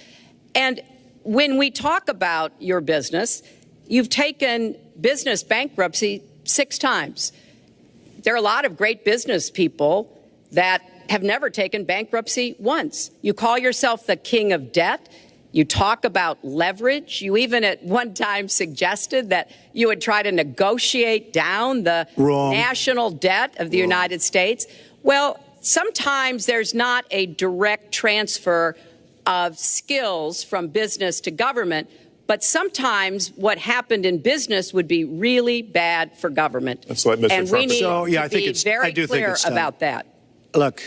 Speaker 2: And when we talk about your business, you've taken business bankruptcy 6 times. There are a lot of great business people that have never taken bankruptcy once. You call yourself the king of debt. You talk about leverage. You even at one time suggested that you would try to negotiate down the national debt of the United States. Well, sometimes there's not a direct transfer of skills from business to government, but sometimes what happened in business would be really bad for government.
Speaker 1: Let's let Mr.
Speaker 2: And
Speaker 1: Trump
Speaker 2: we need to be very clear about that.
Speaker 3: Look,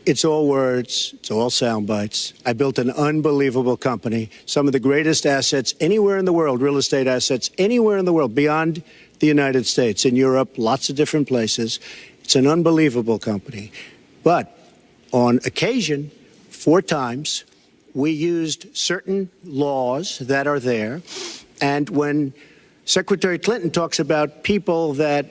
Speaker 3: it's all words. It's all sound bites. I built an unbelievable company, some of the greatest assets anywhere in the world, real estate assets anywhere in the world, beyond the United States, in Europe, lots of different places. It's an unbelievable company. But on occasion, 4 times, we used certain laws that are there. And when Secretary Clinton talks about people that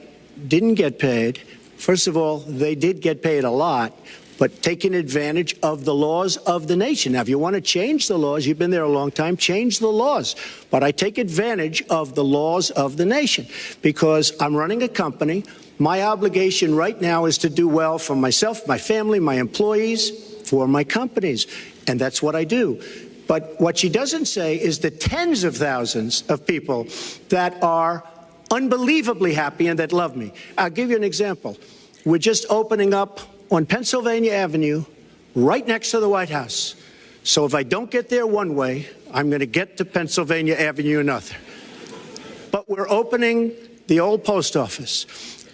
Speaker 3: didn't get paid, first of all, they did get paid a lot. but taking advantage of the laws of the nation. Now, if you want to change the laws, you've been there a long time, change the laws. But I take advantage of the laws of the nation because I'm running a company. My obligation right now is to do well for myself, my family, my employees, for my companies. And that's what I do. But what she doesn't say is the tens of thousands of people that are unbelievably happy and that love me. I'll give you an example. We're just opening up on Pennsylvania Avenue, right next to the White House. So if I don't get there one way, I'm going to get to Pennsylvania Avenue another. But we're opening the old post office.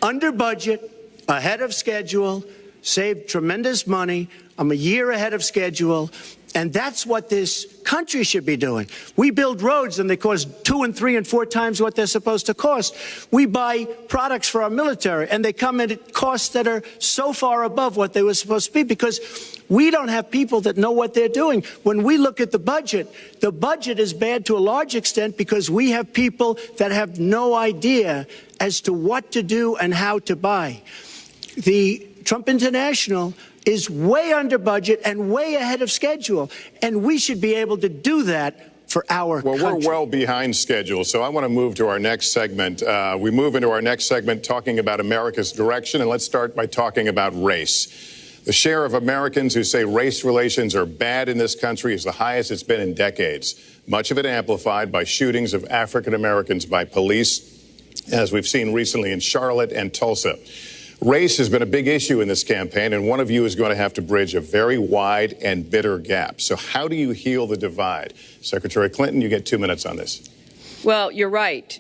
Speaker 3: Under budget, ahead of schedule, saved tremendous money. I'm a year ahead of schedule. And that's what this country should be doing. We build roads and they cost 2 and 3 and 4 times what they're supposed to cost. We buy products for our military and they come in at costs that are so far above what they were supposed to be because we don't have people that know what they're doing. When we look at the budget is bad to a large extent because we have people that have no idea as to what to do and how to buy. The Trump International is way under budget and way ahead of schedule. And we should be able to do that for our country.
Speaker 1: Well, we're well behind schedule, so I want to move to our next segment. We move into our next segment talking about America's direction, and let's start by talking about race. The share of Americans who say race relations are bad in this country is the highest it's been in decades, much of it amplified by shootings of African Americans by police, as we've seen recently in Charlotte and Tulsa. Race has been a big issue in this campaign, and one of you is going to have to bridge a very wide and bitter gap. So how do you heal the divide? Secretary Clinton, you get 2 minutes on this.
Speaker 2: Well, you're right.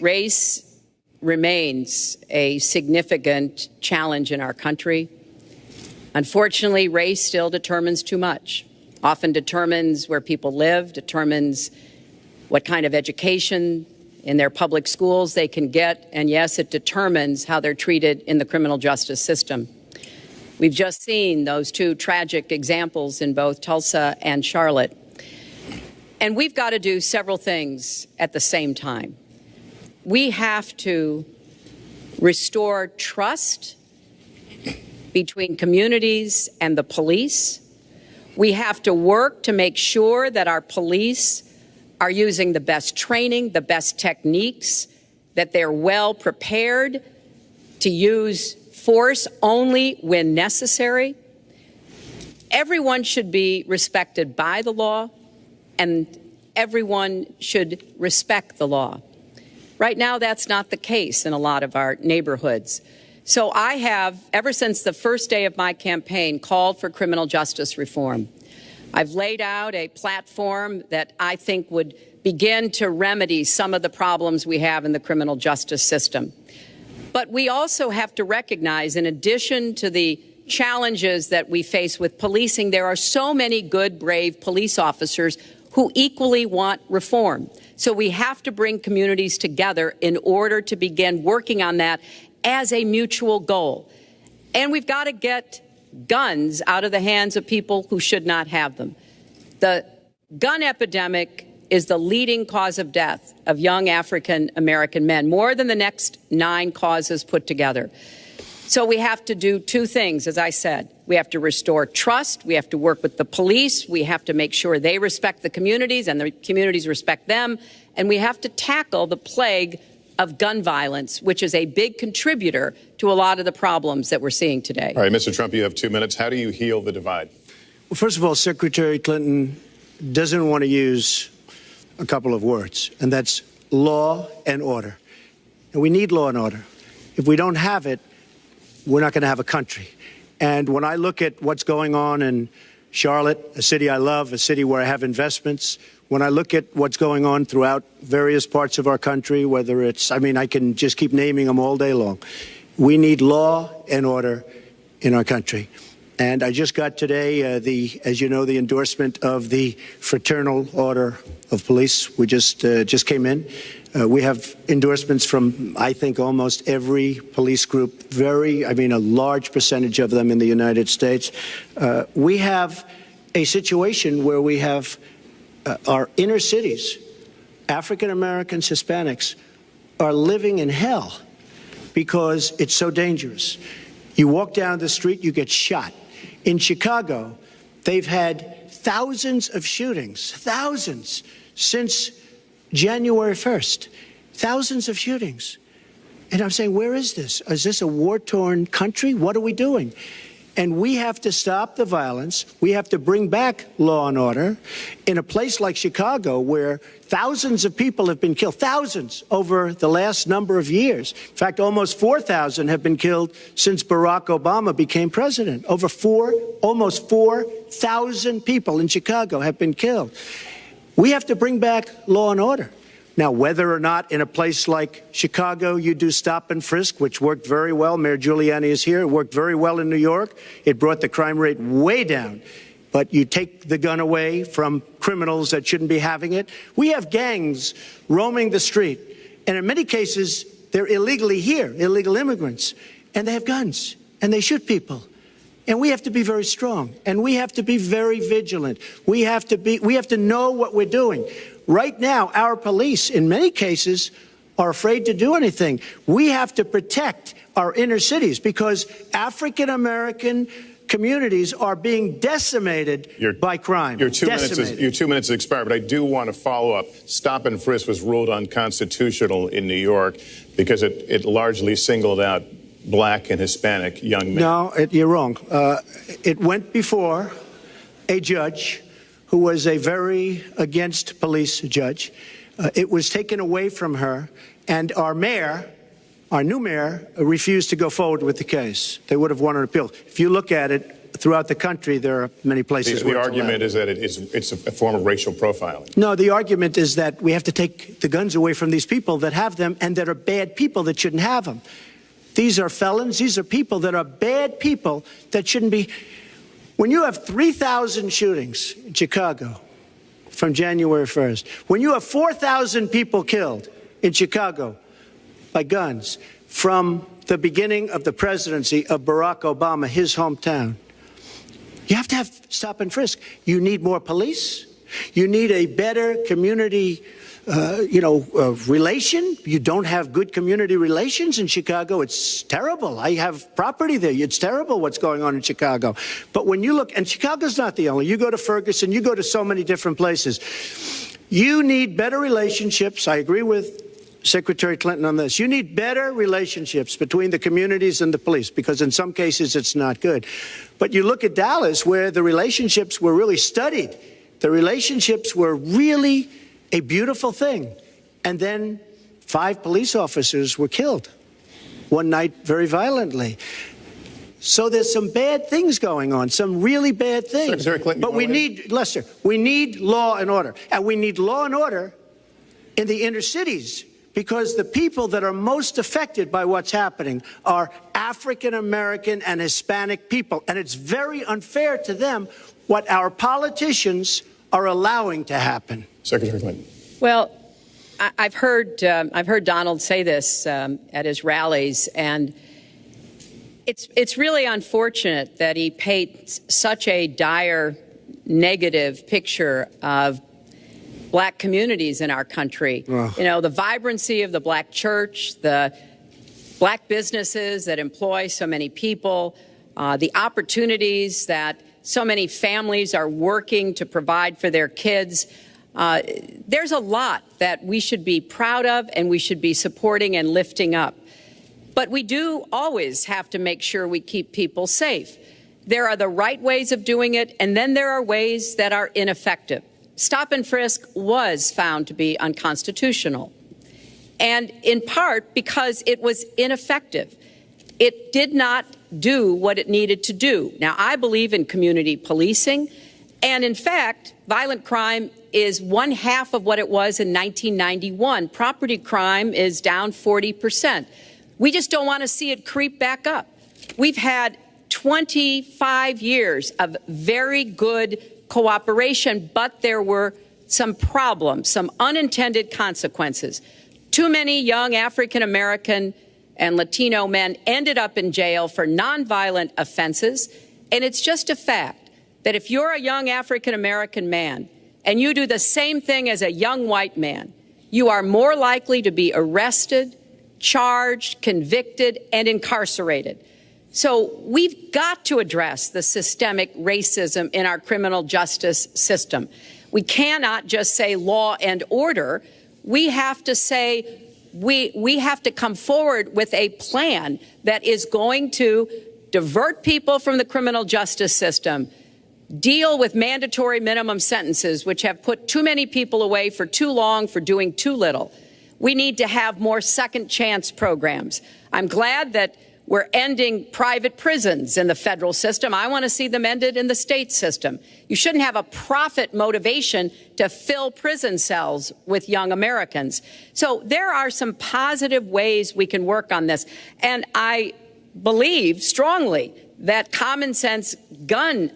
Speaker 2: Race remains a significant challenge in our country. Unfortunately, race still determines too much, often determines where people live, determines what kind of education in their public schools they can get, and yes, it determines how they're treated in the criminal justice system. We've just seen those 2 tragic examples in both Tulsa and Charlotte. And we've got to do several things at the same time. We have to restore trust between communities and the police. We have to work to make sure that our police are using the best training, the best techniques, that they're well prepared to use force only when necessary. Everyone should be respected by the law, and everyone should respect the law. Right now, that's not the case in a lot of our neighborhoods. So I have, ever since the first day of my campaign, called for criminal justice reform. I've laid out a platform that I think would begin to remedy some of the problems we have in the criminal justice system. But we also have to recognize, in addition to the challenges that we face with policing, there are so many good, brave police officers who equally want reform. So we have to bring communities together in order to begin working on that as a mutual goal. And we've got to get guns out of the hands of people who should not have them. The gun epidemic is the leading cause of death of young African American men, more than the next 9 causes put together. So we have to do 2 things, as I said. We have to restore trust. We have to work with the police. We have to make sure they respect the communities and the communities respect them. And we have to tackle the plague of gun violence, which is a big contributor to a lot of the problems that we're seeing today.
Speaker 1: All right, Mr. Trump, you have 2 minutes. How do you heal the divide?
Speaker 3: Well, first of all, Secretary Clinton doesn't want to use a couple of words, and that's law and order. And we need law and order. If we don't have it, we're not going to have a country. And when I look at what's going on in Charlotte, a city I love, a city where I have investments, when I look at what's going on throughout various parts of our country, whether it's, I can just keep naming them all day long. We need law and order in our country. And I just got today, as you know, the endorsement of the Fraternal Order of Police. We just came in. We have endorsements from, I think, almost every police group, a large percentage of them in the United States. We have a situation where we have our inner cities, African Americans, Hispanics, are living in hell because it's so dangerous. You walk down the street, you get shot. In Chicago, they've had thousands of shootings, thousands, since January 1st. Thousands of shootings. And I'm saying, where is this? Is this a war-torn country? What are we doing? And we have to stop the violence. We have to bring back law and order in a place like Chicago, where thousands of people have been killed, thousands over the last number of years. In fact, almost 4,000 have been killed since Barack Obama became president. Almost 4,000 people in Chicago have been killed. We have to bring back law and order. Now, whether or not in a place like Chicago you do stop and frisk, which worked very well, Mayor Giuliani is here, it worked very well in New York, it brought the crime rate way down. But you take the gun away from criminals that shouldn't be having it. We have gangs roaming the street, and in many cases, they're illegally here, illegal immigrants, and they have guns, and they shoot people. And we have to be very strong, and we have to be very vigilant. We have to know what we're doing. Right now, our police, in many cases, are afraid to do anything. We have to protect our inner cities because African-American communities are being decimated by crime.
Speaker 1: Your 2 minutes has expired, but I do want to follow up. Stop and frisk was ruled unconstitutional in New York because it largely singled out Black and Hispanic young men.
Speaker 3: No, you're wrong. It went before a judge who was a very against police judge. It was taken away from her, and our new mayor, refused to go forward with the case. They would have won an appeal. If you look at it throughout the country, there are many places where
Speaker 1: the argument is that it's a form of racial profiling.
Speaker 3: No, the argument is that we have to take the guns away from these people that have them and that are bad people that shouldn't have them. These are felons. These are people that are bad people that shouldn't be. When you have 3,000 shootings in Chicago from January 1st, when you have 4,000 people killed in Chicago by guns from the beginning of the presidency of Barack Obama, his hometown, you have to have stop and frisk. You need more police. You need a better community relation. You don't have good community relations in Chicago. It's terrible. I have property there. It's terrible what's going on in Chicago. But when you look, and Chicago's not the only, you go to Ferguson, you go to so many different places. You need better relationships. I agree with Secretary Clinton on this. You need better relationships between the communities and the police, because in some cases it's not good. But you look at Dallas, where the relationships were really studied. The relationships were really a beautiful thing. And then 5 police officers were killed one night very violently. So there's some bad things going on, some really bad things.
Speaker 1: Secretary Clinton,
Speaker 3: but we need, Lester, we need law and order. And we need law and order in the inner cities, because the people that are most affected by what's happening are African American and Hispanic people. And it's very unfair to them what our politicians are allowing to happen.
Speaker 1: Secretary Clinton.
Speaker 2: Well, I've heard Donald say this at his rallies, and it's really unfortunate that he paints such a dire, negative picture of Black communities in our country. You know, the vibrancy of the Black church, the Black businesses that employ so many people, the opportunities that so many families are working to provide for their kids. There's a lot that we should be proud of and we should be supporting and lifting up. But we do always have to make sure we keep people safe. There are the right ways of doing it, and then there are ways that are ineffective. Stop and frisk was found to be unconstitutional, and in part because it was ineffective. It did not do what it needed to do. Now, I believe in community policing, and in fact, violent crime is 1/2 of what it was in 1991. Property crime is down 40%. We just don't want to see it creep back up. We've had 25 years of very good cooperation, but there were some problems, some unintended consequences. Too many young African American and Latino men ended up in jail for nonviolent offenses, and it's just a fact that if you're a young African American man and you do the same thing as a young white man, you are more likely to be arrested, charged, convicted, and incarcerated. So we've got to address the systemic racism in our criminal justice system. We cannot just say law and order. We have to say we have to come forward with a plan that is going to divert people from the criminal justice system, deal with mandatory minimum sentences, which have put too many people away for too long for doing too little. We need to have more second chance programs. I'm glad that we're ending private prisons in the federal system. I want to see them ended in the state system. You shouldn't have a profit motivation to fill prison cells with young Americans. So there are some positive ways we can work on this. And I believe strongly that common sense gun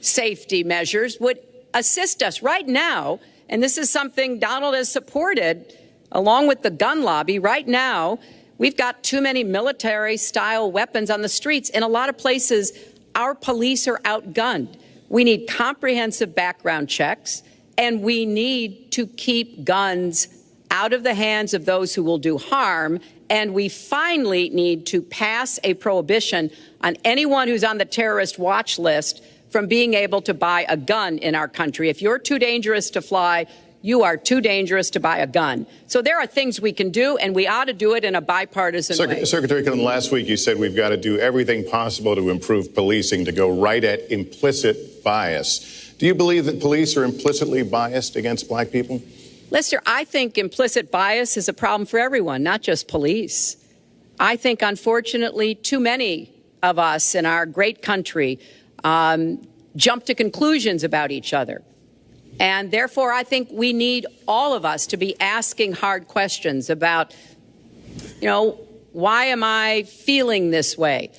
Speaker 2: safety measures would assist us right now. And this is something Donald has supported along with the gun lobby. Right now, we've got too many military-style weapons on the streets. In a lot of places, our police are outgunned. We need comprehensive background checks, and we need to keep guns out of the hands of those who will do harm. And we finally need to pass a prohibition on anyone who's on the terrorist watch list from being able to buy a gun in our country. If you're too dangerous to fly, you are too dangerous to buy a gun. So there are things we can do, and we ought to do it in a bipartisan way.
Speaker 1: Secretary Clinton, last week you said we've got to do everything possible to improve policing, to go right at implicit bias. Do you believe that police are implicitly biased against black people?
Speaker 2: Lester, I think implicit bias is a problem for everyone, not just police. I think, unfortunately, too many of us in our great country jump to conclusions about each other. And therefore, I think we need all of us to be asking hard questions about, why am I feeling this way?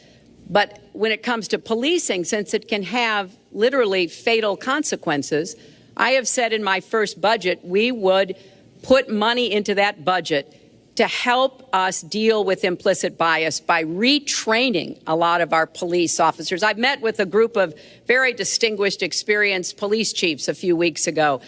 Speaker 2: But when it comes to policing, since it can have literally fatal consequences, I have said in my first budget we would put money into that budget to help us deal with implicit bias by retraining a lot of our police officers. I've met with a group of very distinguished, experienced police chiefs a few weeks ago.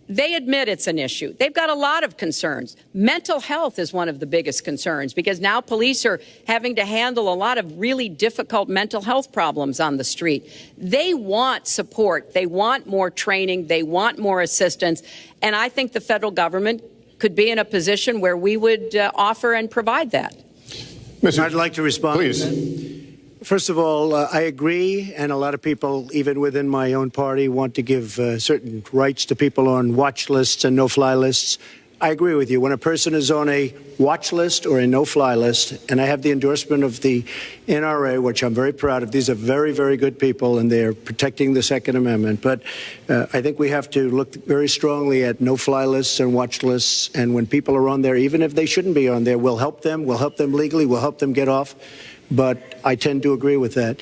Speaker 2: They admit it's an issue. They've got a lot of concerns. Mental health is one of the biggest concerns because now police are having to handle a lot of really difficult mental health problems on the street. They want support. They want more training. They want more assistance. And I think the federal government could be in a position where we would offer and provide that.
Speaker 3: I'd like to respond.
Speaker 1: Please.
Speaker 3: First of all, I agree, and a lot of people, even within my own party, want to give certain rights to people on watch lists and no-fly lists. I agree with you. When a person is on a watch list or a no-fly list, and I have the endorsement of the NRA, which I'm very proud of. These are very, very good people, and they're protecting the Second Amendment. But I think we have to look very strongly at no-fly lists and watch lists. And when people are on there, even if they shouldn't be on there, we'll help them. We'll help them legally. We'll help them get off. But I tend to agree with that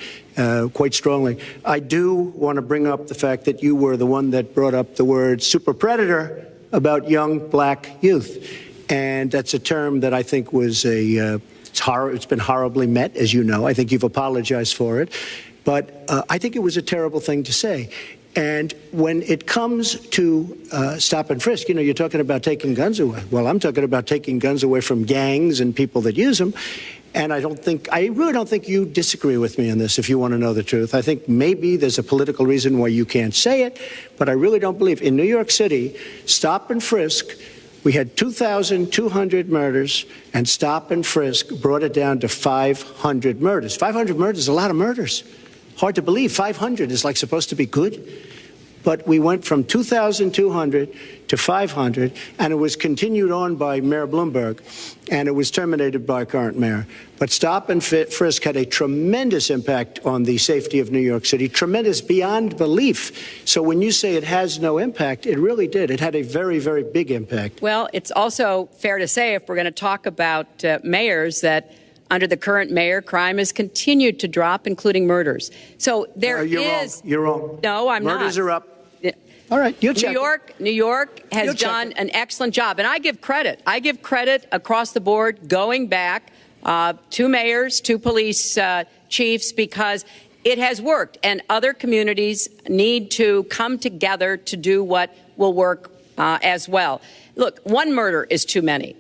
Speaker 3: quite strongly. I do want to bring up the fact that you were the one that brought up the word super predator about young black youth. And that's a term that I think was it's been horribly met, as you know. I think you've apologized for it. But I think it was a terrible thing to say. And when it comes to stop and frisk, you're talking about taking guns away. Well, I'm talking about taking guns away from gangs and people that use them. And I really don't think you disagree with me on this, if you want to know the truth. I think maybe there's a political reason why you can't say it, but I really don't believe. In New York City, stop and frisk, we had 2,200 murders, and stop and frisk brought it down to 500 murders. 500 murders is a lot of murders. Hard to believe. 500 is like supposed to be good. But we went from 2,200 to 500, and it was continued on by Mayor Bloomberg, and it was terminated by current mayor. But stop and frisk had a tremendous impact on the safety of New York City, tremendous beyond belief. So when you say it has no impact, it really did. It had a very, very big impact.
Speaker 2: Well, it's also fair to say, if we're going to talk about mayors, that under the current mayor, crime has continued to drop, including murders. So there is...
Speaker 3: You're wrong.
Speaker 2: No, I'm not.
Speaker 3: Murders are up. All right, you'll check.
Speaker 2: New York has done an excellent job, and I give credit. I give credit across the board, going back to mayors, to police chiefs, because it has worked, and other communities need to come together to do what will work as well. Look, one murder is too many,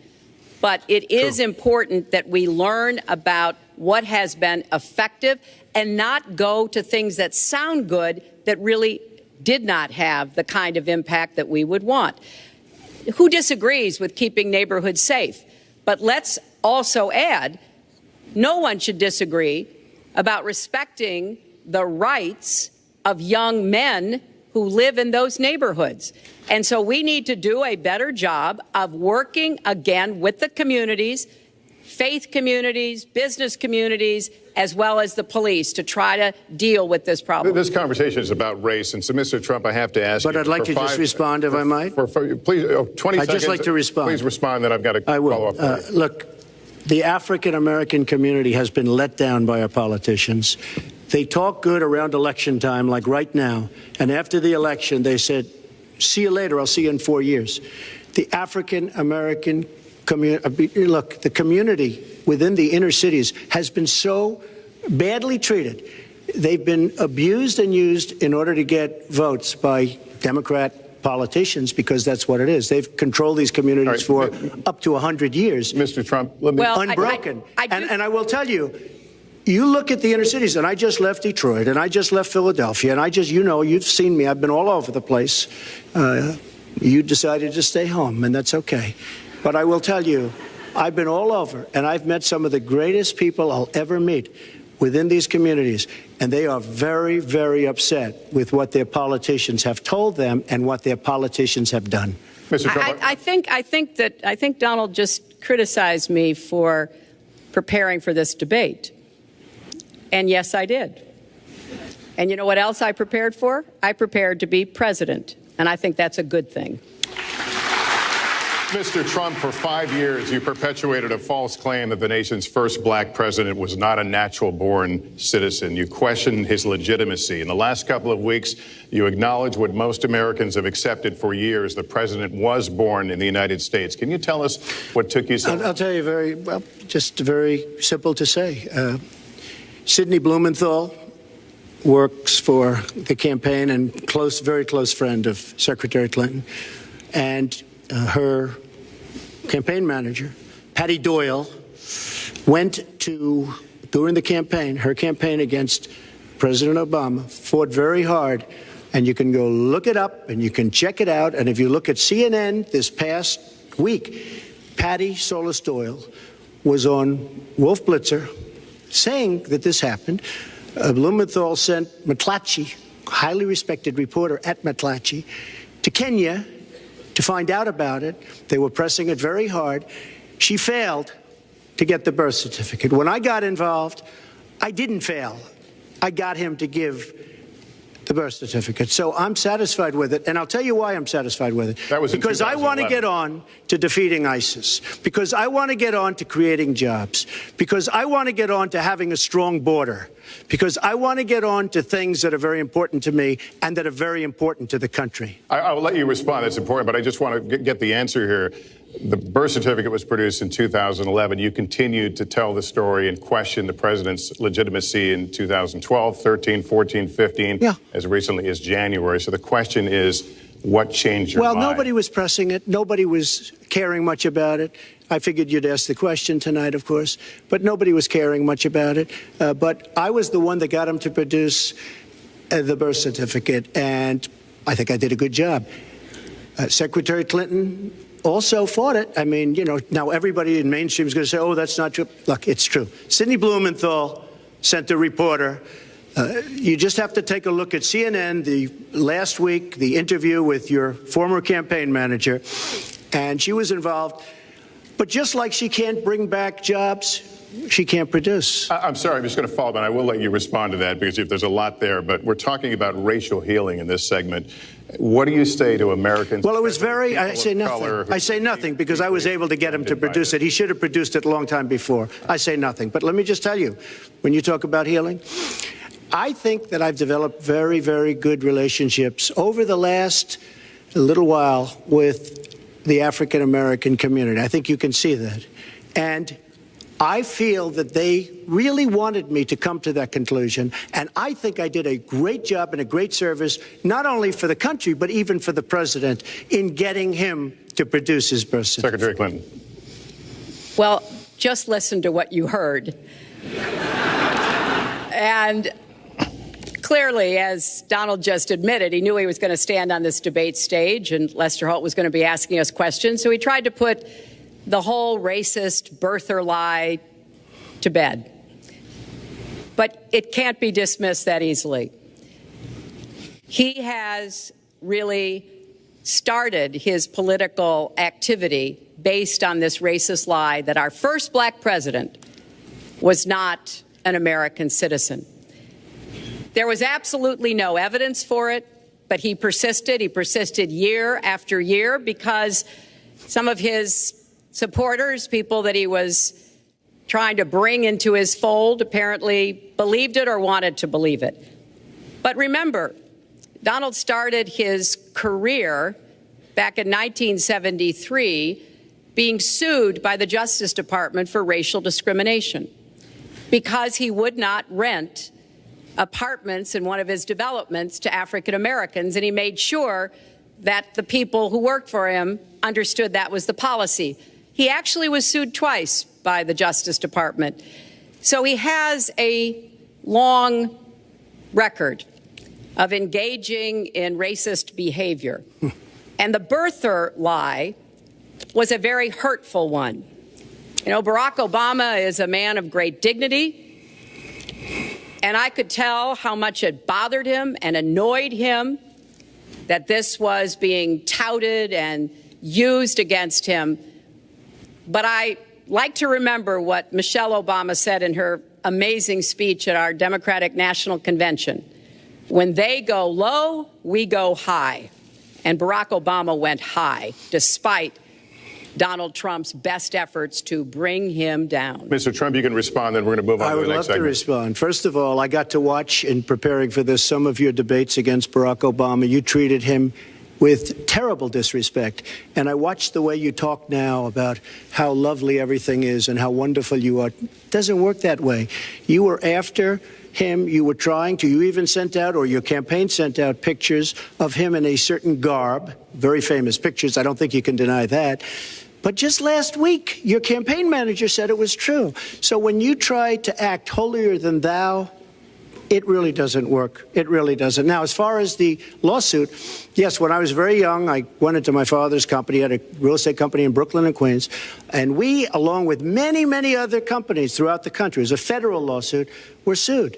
Speaker 2: but it is important that we learn about what has been effective and not go to things that sound good that really did not have the kind of impact that we would want. Who disagrees with keeping neighborhoods safe? But let's also add, no one should disagree about respecting the rights of young men who live in those neighborhoods. And so we need to do a better job of working again with the communities, faith communities, business communities, as well as the police to try to deal with this problem.
Speaker 1: This conversation is about race, and so, Mr. Trump, I have to ask you.
Speaker 3: But I'd like to just respond, if I might.
Speaker 1: Please, 20 seconds.
Speaker 3: I'd just like to respond.
Speaker 1: Please respond, then I've got to follow up.
Speaker 3: Look, the African-American community has been let down by our politicians. They talk good around election time, like right now, and after the election, they said, see you later, I'll see you in 4 years. The African-American community, look, the community within the inner cities has been so badly treated. They've been abused and used in order to get votes by Democrat politicians, because that's what it is. They've controlled these communities for up to 100 years.
Speaker 1: Mr. Trump, let me...
Speaker 3: Unbroken. And I will tell you, you look at the inner cities, and I just left Detroit, and I just left Philadelphia, and you've seen me. I've been all over the place. You decided to stay home, and that's okay. But I will tell you, I've been all over, and I've met some of the greatest people I'll ever meet within these communities, and they are very, very upset with what their politicians have told them and what their politicians have done.
Speaker 2: Mr. Trump, I think Donald just criticized me for preparing for this debate. And yes, I did. And you know what else I prepared for? I prepared to be president. And I think that's a good thing.
Speaker 1: Mr. Trump, for 5 years, you perpetuated a false claim that the nation's first black president was not a natural-born citizen. You questioned his legitimacy. In the last couple of weeks, you acknowledged what most Americans have accepted for years. The president was born in the United States. Can you tell us what took you so long?
Speaker 3: I'll tell you just very simple to say. Sidney Blumenthal works for the campaign and very close friend of Secretary Clinton. And her campaign manager, Patty Doyle, went to, during the campaign, her campaign against President Obama, fought very hard. And you can go look it up and you can check it out. And if you look at CNN this past week, Patty Solis Doyle was on Wolf Blitzer saying that this happened. Blumenthal sent McClatchy, highly respected reporter at McClatchy, to Kenya to find out about it. They were pressing it very hard. She failed to get the birth certificate. When I got involved, I didn't fail. I got him to give the birth certificate. So I'm satisfied with it, and I'll tell you why I'm satisfied with it.
Speaker 1: That was
Speaker 3: because I want to get on to defeating ISIS, because I want to get on to creating jobs, because I want to get on to having a strong border, because I want to get on to things that are very important to me and that are very important to the country.
Speaker 1: I will let you respond. That's important, but I just want to get the answer here. The birth certificate was produced in 2011. You continued to tell the story and question the president's legitimacy in 2012, 13, 14, 15, as recently as January. So the question is, what changed your mind?
Speaker 3: Well, nobody was pressing it. Nobody was caring much about it. I figured you'd ask the question tonight, of course, but nobody was caring much about it. But I was the one that got him to produce the birth certificate, and I think I did a good job. Secretary Clinton also fought it. I mean, now everybody in mainstream is going to say, oh, that's not true. Look, it's true. Sidney Blumenthal sent a reporter. You just have to take a look at CNN last week, the interview with your former campaign manager, and she was involved. But just like she can't bring back jobs, she can't produce.
Speaker 1: I'm sorry, I'm just going to follow up, and I will let you respond to that because there's a lot there. But we're talking about racial healing in this segment. What do you say to Americans?
Speaker 3: Well, it was I say nothing. I say nothing because I was able to get him to produce it. He should have produced it a long time before. I say nothing. But let me just tell you, when you talk about healing, I think that I've developed very, very good relationships over the last little while with the African-American community. I think you can see that. And I feel that they really wanted me to come to that conclusion, and I think I did a great job and a great service, not only for the country, but even for the president, in getting him to produce his birth certificate.
Speaker 1: Secretary Clinton.
Speaker 2: Well, just listen to what you heard. And clearly, as Donald just admitted, he knew he was going to stand on this debate stage and Lester Holt was going to be asking us questions. So he tried to put the whole racist birther lie to bed. But it can't be dismissed that easily. He has really started his political activity based on this racist lie that our first black president was not an American citizen. There was absolutely no evidence for it, but he persisted. He persisted year after year because some of his supporters, people that he was trying to bring into his fold, apparently believed it or wanted to believe it. But remember, Donald started his career back in 1973 being sued by the Justice Department for racial discrimination because he would not rent apartments in one of his developments to African Americans, and he made sure that the people who worked for him understood that was the policy. He actually was sued twice by the Justice Department. So he has a long record of engaging in racist behavior. And the birther lie was a very hurtful one. You know, Barack Obama is a man of great dignity, and I could tell how much it bothered him and annoyed him that this was being touted and used against him. But I like to remember what Michelle Obama said in her amazing speech at our Democratic National Convention. When they go low, we go high. And Barack Obama went high, despite Donald Trump's best efforts to bring him down.
Speaker 1: Mr. Trump, you can respond, then we're going to move on to the next segment.
Speaker 3: I would love to respond. First of all, I got to watch, in preparing for this, some of your debates against Barack Obama. You treated him with terrible disrespect. And I watched the way you talk now about how lovely everything is and how wonderful you are. It doesn't work that way. You were after him. You were trying to. You even sent out, or your campaign sent out, pictures of him in a certain garb, very famous pictures. I don't think you can deny that. But just last week, your campaign manager said it was true. So when you try to act holier than thou, it really doesn't work. It really doesn't. Now, as far as the lawsuit, yes, when I was very young, I went into my father's company, had a real estate company in Brooklyn and Queens, and we, along with many, many other companies throughout the country, it was a federal lawsuit, were sued.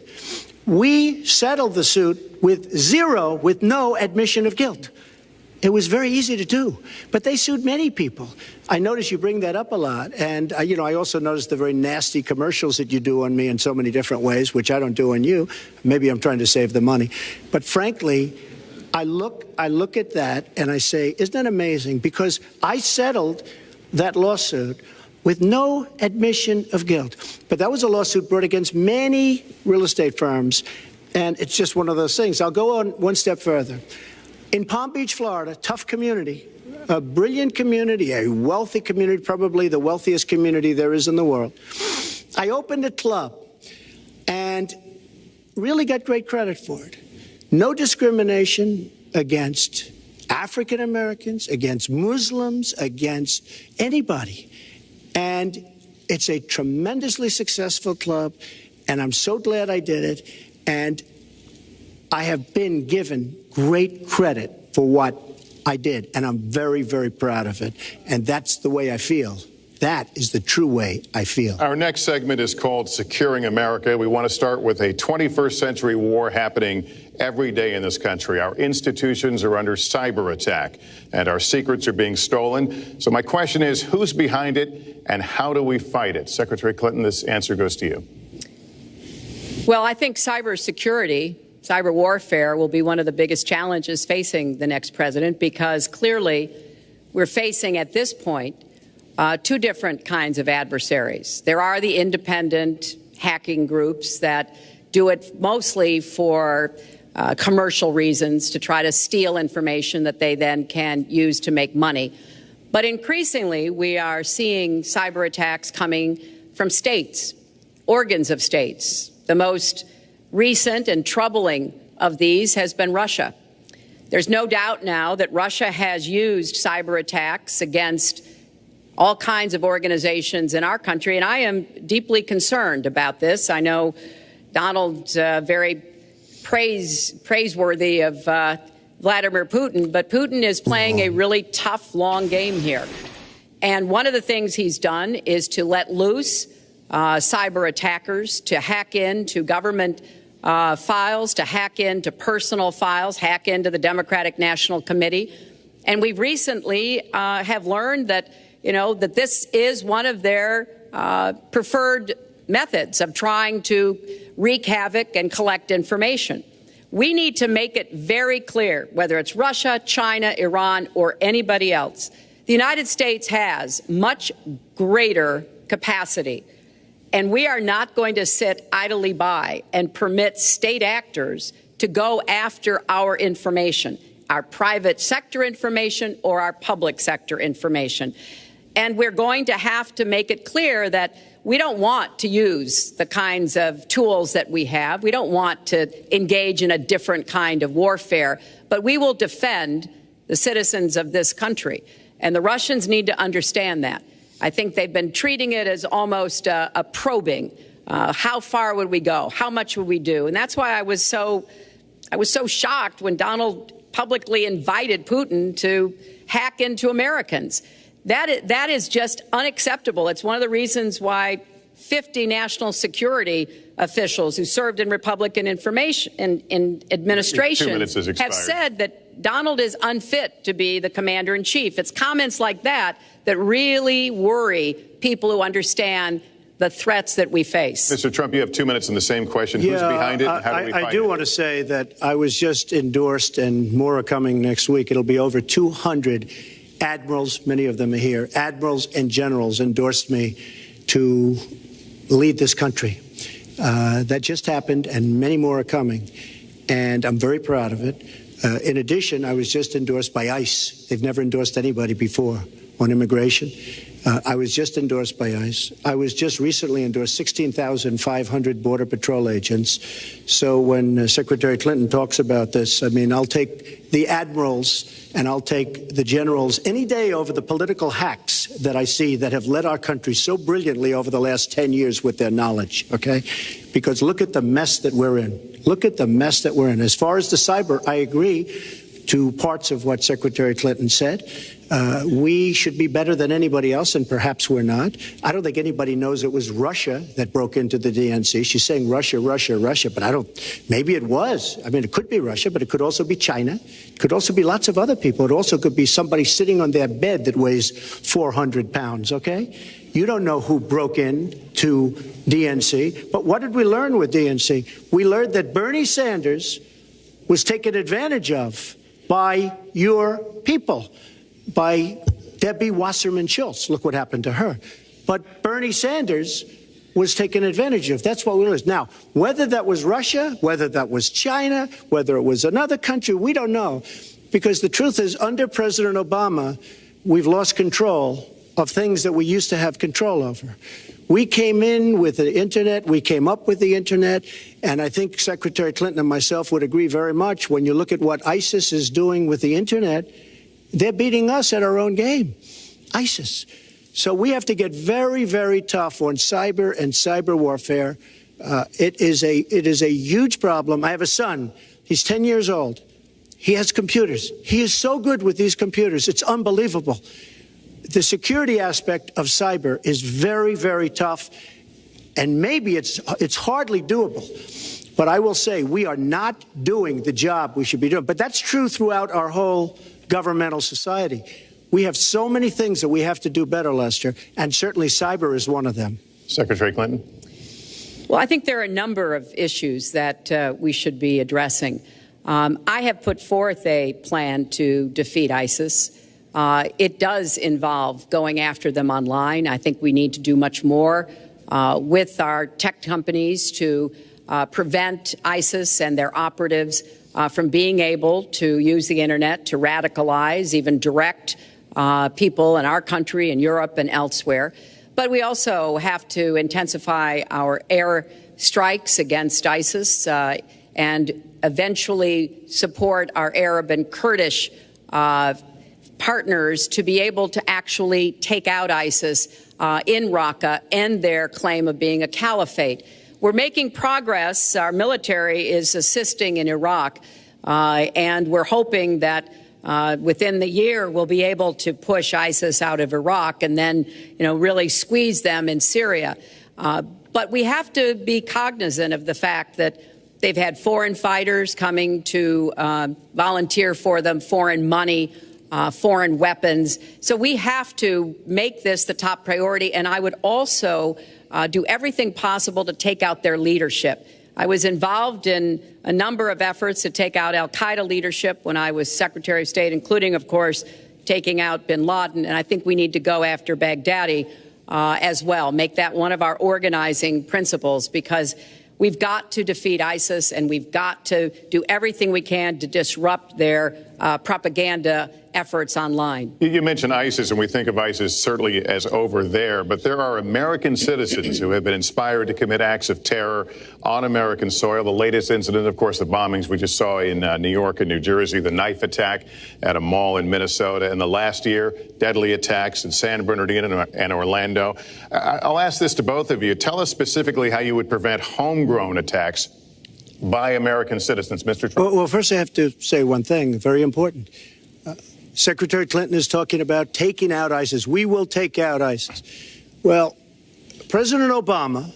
Speaker 3: We settled the suit with no admission of guilt. It was very easy to do, but they sued many people. I notice you bring that up a lot, and I also noticed the very nasty commercials that you do on me in so many different ways, which I don't do on you. Maybe I'm trying to save the money, but frankly, I look at that and I say, isn't that amazing? Because I settled that lawsuit with no admission of guilt, but that was a lawsuit brought against many real estate firms, and it's just one of those things. I'll go on one step further. In Palm Beach, Florida, tough community, a brilliant community, a wealthy community, probably the wealthiest community there is in the world. I opened a club and really got great credit for it. No discrimination against African Americans, against Muslims, against anybody. And it's a tremendously successful club, and I'm so glad I did it. And I have been given great credit for what I did, and I'm very, very proud of it. And that's the way I feel. That is the true way I feel.
Speaker 1: Our next segment is called Securing America. We want to start with a 21st century war happening every day in this country. Our institutions are under cyber attack, and our secrets are being stolen. So my question is, who's behind it, and how do we fight it? Secretary Clinton, this answer goes to you.
Speaker 2: Well, I think cybersecurity, cyber warfare will be one of the biggest challenges facing the next president, because clearly we're facing at this point two different kinds of adversaries. There are the independent hacking groups that do it mostly for commercial reasons, to try to steal information that they then can use to make money. But increasingly, we are seeing cyber attacks coming from states, organs of states. The most recent and troubling of these has been Russia. There's no doubt now that Russia has used cyber attacks against all kinds of organizations in our country, and I am deeply concerned about this. I know Donald's very praiseworthy of Vladimir Putin, but Putin is playing a really tough, long game here. And one of the things he's done is to let loose cyber attackers to hack into government files, to hack into personal files, hack into the Democratic National Committee. And we recently have learned that, that this is one of their preferred methods of trying to wreak havoc and collect information. We need to make it very clear, whether it's Russia, China, Iran, or anybody else, the United States has much greater capacity, and we are not going to sit idly by and permit state actors to go after our information, our private sector information or our public sector information. And we're going to have to make it clear that we don't want to use the kinds of tools that we have. We don't want to engage in a different kind of warfare, but we will defend the citizens of this country. And the Russians need to understand that. I think they've been treating it as almost a probing. How far would we go? How much would we do? And that's why I was so shocked when Donald publicly invited Putin to hack into Americans. That is just unacceptable. It's one of the reasons why 50 national security officials who served in Republican administration have said that Donald is unfit to be the commander-in-chief. It's comments like that that really worry people who understand the threats that we face.
Speaker 1: Mr. Trump, you have 2 minutes on the same question. Who's behind it and how do we fight it?
Speaker 3: I do want to say that I was just endorsed, and more are coming next week. It'll be over 200 admirals, many of them are here, admirals and generals endorsed me to lead this country. That just happened, and many more are coming, and I'm very proud of it. In addition, I was just endorsed by ICE. They've never endorsed anybody before on immigration. I was just endorsed by ICE. I was just recently endorsed 16,500 Border Patrol agents. So when Secretary Clinton talks about this, I mean, I'll take the admirals and I'll take the generals any day over the political hacks that I see that have led our country so brilliantly over the last 10 years with their knowledge, okay? Because look at the mess that we're in. Look at the mess that we're in. As far as the cyber, I agree to parts of what Secretary Clinton said. We should be better than anybody else, and perhaps we're not. I don't think anybody knows it was Russia that broke into the DNC. She's saying Russia, Russia, Russia, but maybe it was. I mean, it could be Russia, but it could also be China. It could also be lots of other people. It also could be somebody sitting on their bed that weighs 400 pounds, okay? You don't know who broke in to DNC, but what did we learn with DNC? We learned that Bernie Sanders was taken advantage of by your people, by Debbie Wasserman Schultz. Look what happened to her. But Bernie Sanders was taken advantage of. That's what we learned. Now, whether that was Russia, whether that was China, whether it was another country, we don't know. Because the truth is, under President Obama, we've lost control of things that we used to have control over. We came in with the Internet. We came up with the Internet. And I think Secretary Clinton and myself would agree very much when you look at what ISIS is doing with the Internet. They're beating us at our own game, ISIS. So we have to get very, very tough on cyber and cyber warfare. It is a huge problem. I have a son. He's 10 years old. He has computers. He is so good with these computers. It's unbelievable. The security aspect of cyber is very, very tough, and maybe it's hardly doable. But I will say we are not doing the job we should be doing. But that's true throughout our whole governmental society. We have so many things that we have to do better, Lester, and certainly cyber is one of them.
Speaker 1: Secretary Clinton.
Speaker 2: Well, I think there are a number of issues that we should be addressing. I have put forth a plan to defeat ISIS. It does involve going after them online. I think we need to do much more with our tech companies to prevent ISIS and their operatives from being able to use the Internet to radicalize, even direct people in our country and Europe and elsewhere. But we also have to intensify our air strikes against ISIS and eventually support our Arab and Kurdish partners to be able to actually take out ISIS in Raqqa and their claim of being a caliphate. We're making progress. Our military is assisting in Iraq, and we're hoping that within the year we'll be able to push ISIS out of Iraq and then, really squeeze them in Syria. But we have to be cognizant of the fact that they've had foreign fighters coming to volunteer for them, foreign money, foreign weapons. So we have to make this the top priority. And I would also do everything possible to take out their leadership. I was involved in a number of efforts to take out al-Qaeda leadership when I was Secretary of State, including, of course, taking out bin Laden. And I think we need to go after Baghdadi as well, make that one of our organizing principles, because we've got to defeat ISIS and we've got to do everything we can to disrupt their propaganda efforts online.
Speaker 1: You mentioned ISIS, and we think of ISIS certainly as over there, but there are American citizens who have been inspired to commit acts of terror on American soil. The latest incident, of course, the bombings we just saw in New York and New Jersey, the knife attack at a mall in Minnesota, and the last year, deadly attacks in San Bernardino and Orlando. I'll ask this to both of you. Tell us specifically how you would prevent homegrown attacks by American citizens, Mr. Trump.
Speaker 3: Well, first I have to say one thing, very important. Secretary Clinton is talking about taking out ISIS. We will take out ISIS. Well, President Obama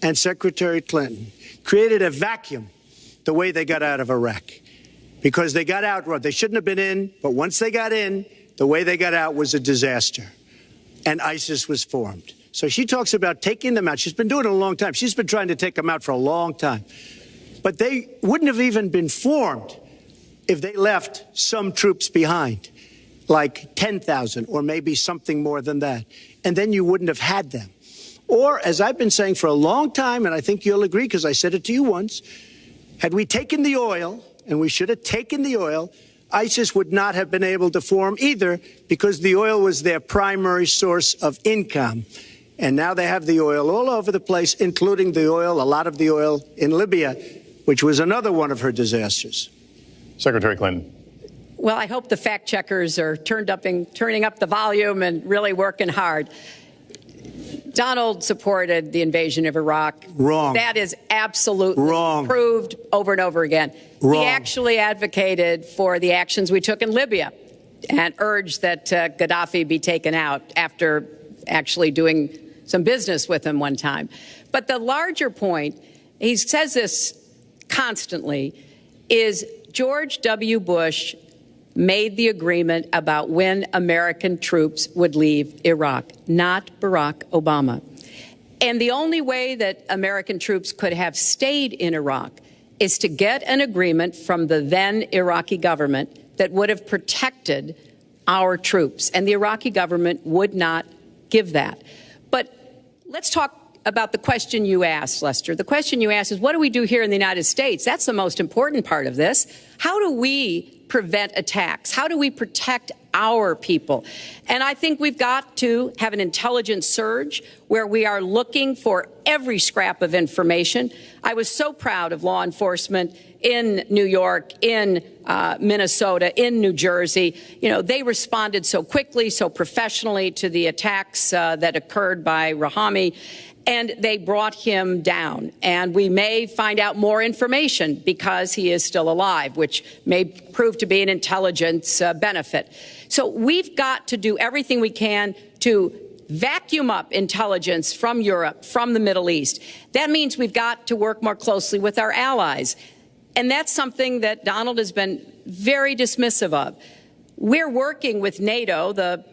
Speaker 3: and Secretary Clinton created a vacuum the way they got out of Iraq, because they got out. They shouldn't have been in, but once they got in, the way they got out was a disaster, and ISIS was formed. So she talks about taking them out. She's been doing it a long time. She's been trying to take them out for a long time. But they wouldn't have even been formed if they left some troops behind, like 10,000 or maybe something more than that. And then you wouldn't have had them. Or, as I've been saying for a long time, and I think you'll agree because I said it to you once, had we taken the oil, and we should have taken the oil, ISIS would not have been able to form either, because the oil was their primary source of income. And now they have the oil all over the place, including the oil, a lot of the oil in Libya, which was another one of her disasters.
Speaker 1: Secretary Clinton.
Speaker 2: Well, I hope the fact checkers are turning up the volume and really working hard. Donald supported the invasion of Iraq.
Speaker 3: Wrong.
Speaker 2: That is absolutely
Speaker 3: wrong.
Speaker 2: Proved over and over again.
Speaker 3: Wrong.
Speaker 2: He actually advocated for the actions we took in Libya and urged that Gaddafi be taken out after actually doing some business with him one time. But the larger point, he says this constantly, is George W. Bush made the agreement about when American troops would leave Iraq, not Barack Obama. And the only way that American troops could have stayed in Iraq is to get an agreement from the then Iraqi government that would have protected our troops. And the Iraqi government would not give that. But let's talk about the question you asked, Lester. The question you asked is, what do we do here in the United States? That's the most important part of this. How do we prevent attacks? How do we protect our people? And I think we've got to have an intelligence surge where we are looking for every scrap of information. I was so proud of law enforcement in New York, in Minnesota, in New Jersey. You know, they responded so quickly, so professionally to the attacks that occurred by Rahami. And they brought him down. And we may find out more information because he is still alive, which may prove to be an intelligence benefit. So we've got to do everything we can to vacuum up intelligence from Europe, from the Middle East. That means we've got to work more closely with our allies. And that's something that Donald has been very dismissive of. We're working with NATO, the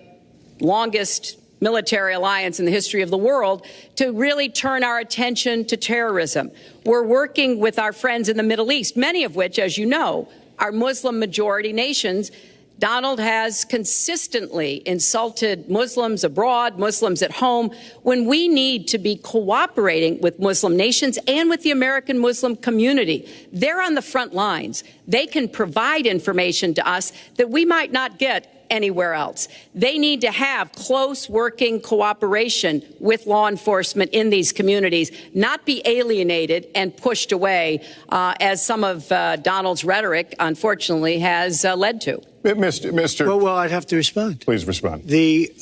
Speaker 2: longest military alliance in the history of the world, to really turn our attention to terrorism. We're working with our friends in the Middle East, many of which, as you know, are Muslim-majority nations. Donald has consistently insulted Muslims abroad, Muslims at home, when we need to be cooperating with Muslim nations and with the American Muslim community. They're on the front lines. They can provide information to us that we might not get anywhere else. They need to have close working cooperation with law enforcement in these communities, not be alienated and pushed away, as some of Donald's rhetoric, unfortunately, has led to.
Speaker 1: Mr.
Speaker 3: Well, I'd have to respond.
Speaker 1: Please respond.
Speaker 3: The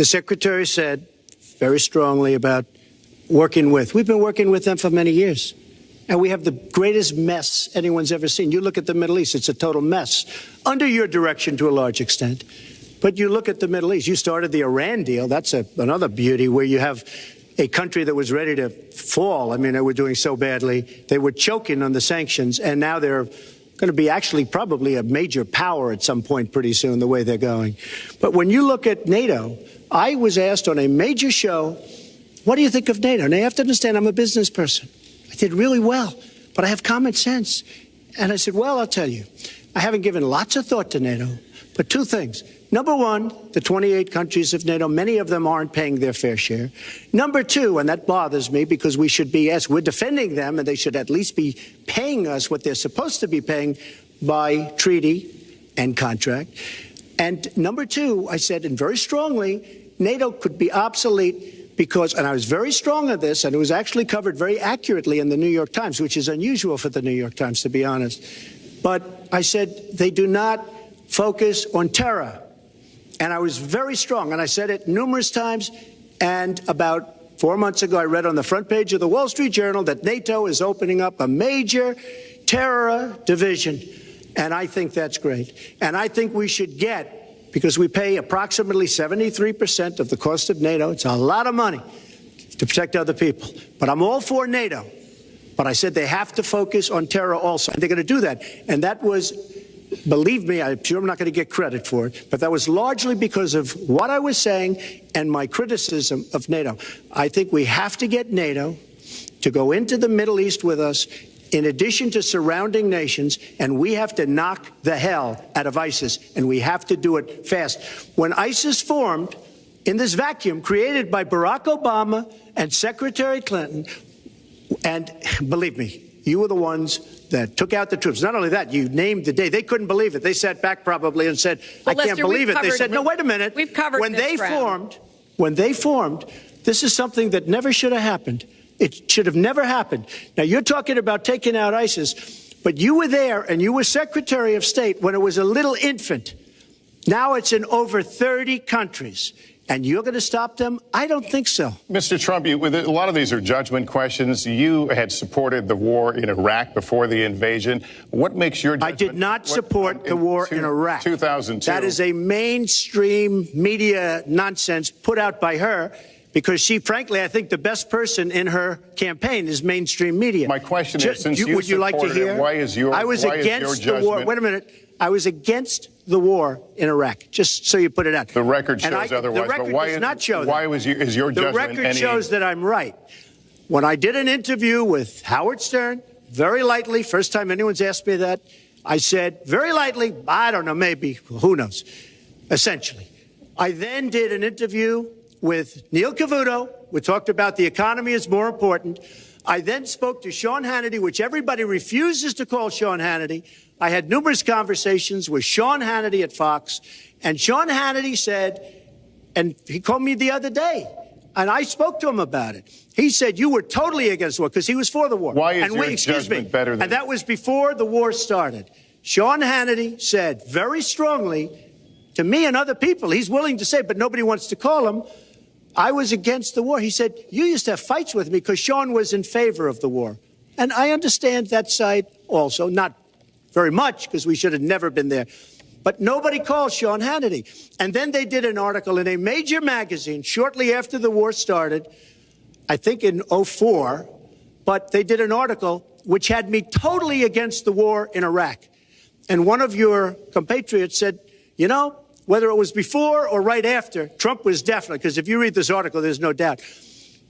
Speaker 3: secretary said very strongly about working with. We've been working with them for many years. And we have the greatest mess anyone's ever seen. You look at the Middle East, it's a total mess. Under your direction to a large extent. But you look at the Middle East, you started the Iran deal. That's another beauty where you have a country that was ready to fall. I mean, they were doing so badly. They were choking on the sanctions, and now they're going to be actually probably a major power at some point pretty soon, the way they're going. But when you look at NATO, I was asked on a major show, what do you think of NATO? And you have to understand, I'm a business person. I did really well, but I have common sense. And I said, well, I'll tell you, I haven't given lots of thought to NATO, but two things. Number one, the 28 countries of NATO, many of them aren't paying their fair share. Number two, and that bothers me because we should be, yes, we're defending them, and they should at least be paying us what they're supposed to be paying by treaty and contract. And number two, I said, and very strongly, NATO could be obsolete because, and I was very strong on this, and it was actually covered very accurately in the New York Times, which is unusual for the New York Times, to be honest. But I said they do not focus on terror. And I was very strong, and I said it numerous times. And about 4 months ago, I read on the front page of the Wall Street Journal that NATO is opening up a major terror division. And I think that's great. And I think we should get, because we pay approximately 73% of the cost of NATO. It's a lot of money to protect other people. But I'm all for NATO. But I said they have to focus on terror also. And they're going to do that. And that was, believe me, I'm sure I'm not going to get credit for it, but that was largely because of what I was saying and my criticism of NATO. I think we have to get NATO to go into the Middle East with us, in addition to surrounding nations, and we have to knock the hell out of ISIS, and we have to do it fast. When ISIS formed in this vacuum created by Barack Obama and Secretary Clinton, and believe me, you were the ones that took out the troops. Not only that, you named the day. They couldn't believe it. They sat back probably and said, I can't believe it. They said, no, wait a minute.
Speaker 2: We've covered
Speaker 3: when they formed, this is something that never should have happened. It should have never happened. Now, you're talking about taking out ISIS, but you were there and you were Secretary of State when it was a little infant. Now it's in over 30 countries. And you're going to stop them? I don't think so.
Speaker 1: Mr. Trump, a lot of these are judgment questions. You had supported the war in Iraq before the invasion. What makes your judgment?
Speaker 3: I did not support the war in Iraq.
Speaker 1: 2002.
Speaker 3: That is a mainstream media nonsense put out by her because she, frankly, I think the best person in her campaign is mainstream media.
Speaker 1: My question is, since you
Speaker 3: would you like to hear?
Speaker 1: Why is your
Speaker 3: I was against the war. Wait a minute. I was against the war in Iraq, just so you put it out.
Speaker 1: The record shows otherwise.
Speaker 3: The record does not show that.
Speaker 1: Why is your judgment?
Speaker 3: The record shows that I'm right. When I did an interview with Howard Stern, very lightly, first time anyone's asked me that, I said, very lightly, I don't know, maybe, who knows, essentially. I then did an interview with Neil Cavuto. We talked about the economy is more important. I then spoke to Sean Hannity, which everybody refuses to call Sean Hannity. I had numerous conversations with Sean Hannity at Fox, and Sean Hannity said, and he called me the other day, and I spoke to him about it. He said, you were totally against the war, because he was for the war.
Speaker 1: Why is your judgment better than...
Speaker 3: And that was before the war started. Sean Hannity said very strongly to me and other people, he's willing to say, but nobody wants to call him, I was against the war. He said, you used to have fights with me because Sean was in favor of the war. And I understand that side also, not very much, because we should have never been there. But nobody called Sean Hannity. And then they did an article in a major magazine shortly after the war started, I think in 2004, but they did an article which had me totally against the war in Iraq. And one of your compatriots said, you know, whether it was before or right after, Trump was definitely, because if you read this article, there's no doubt.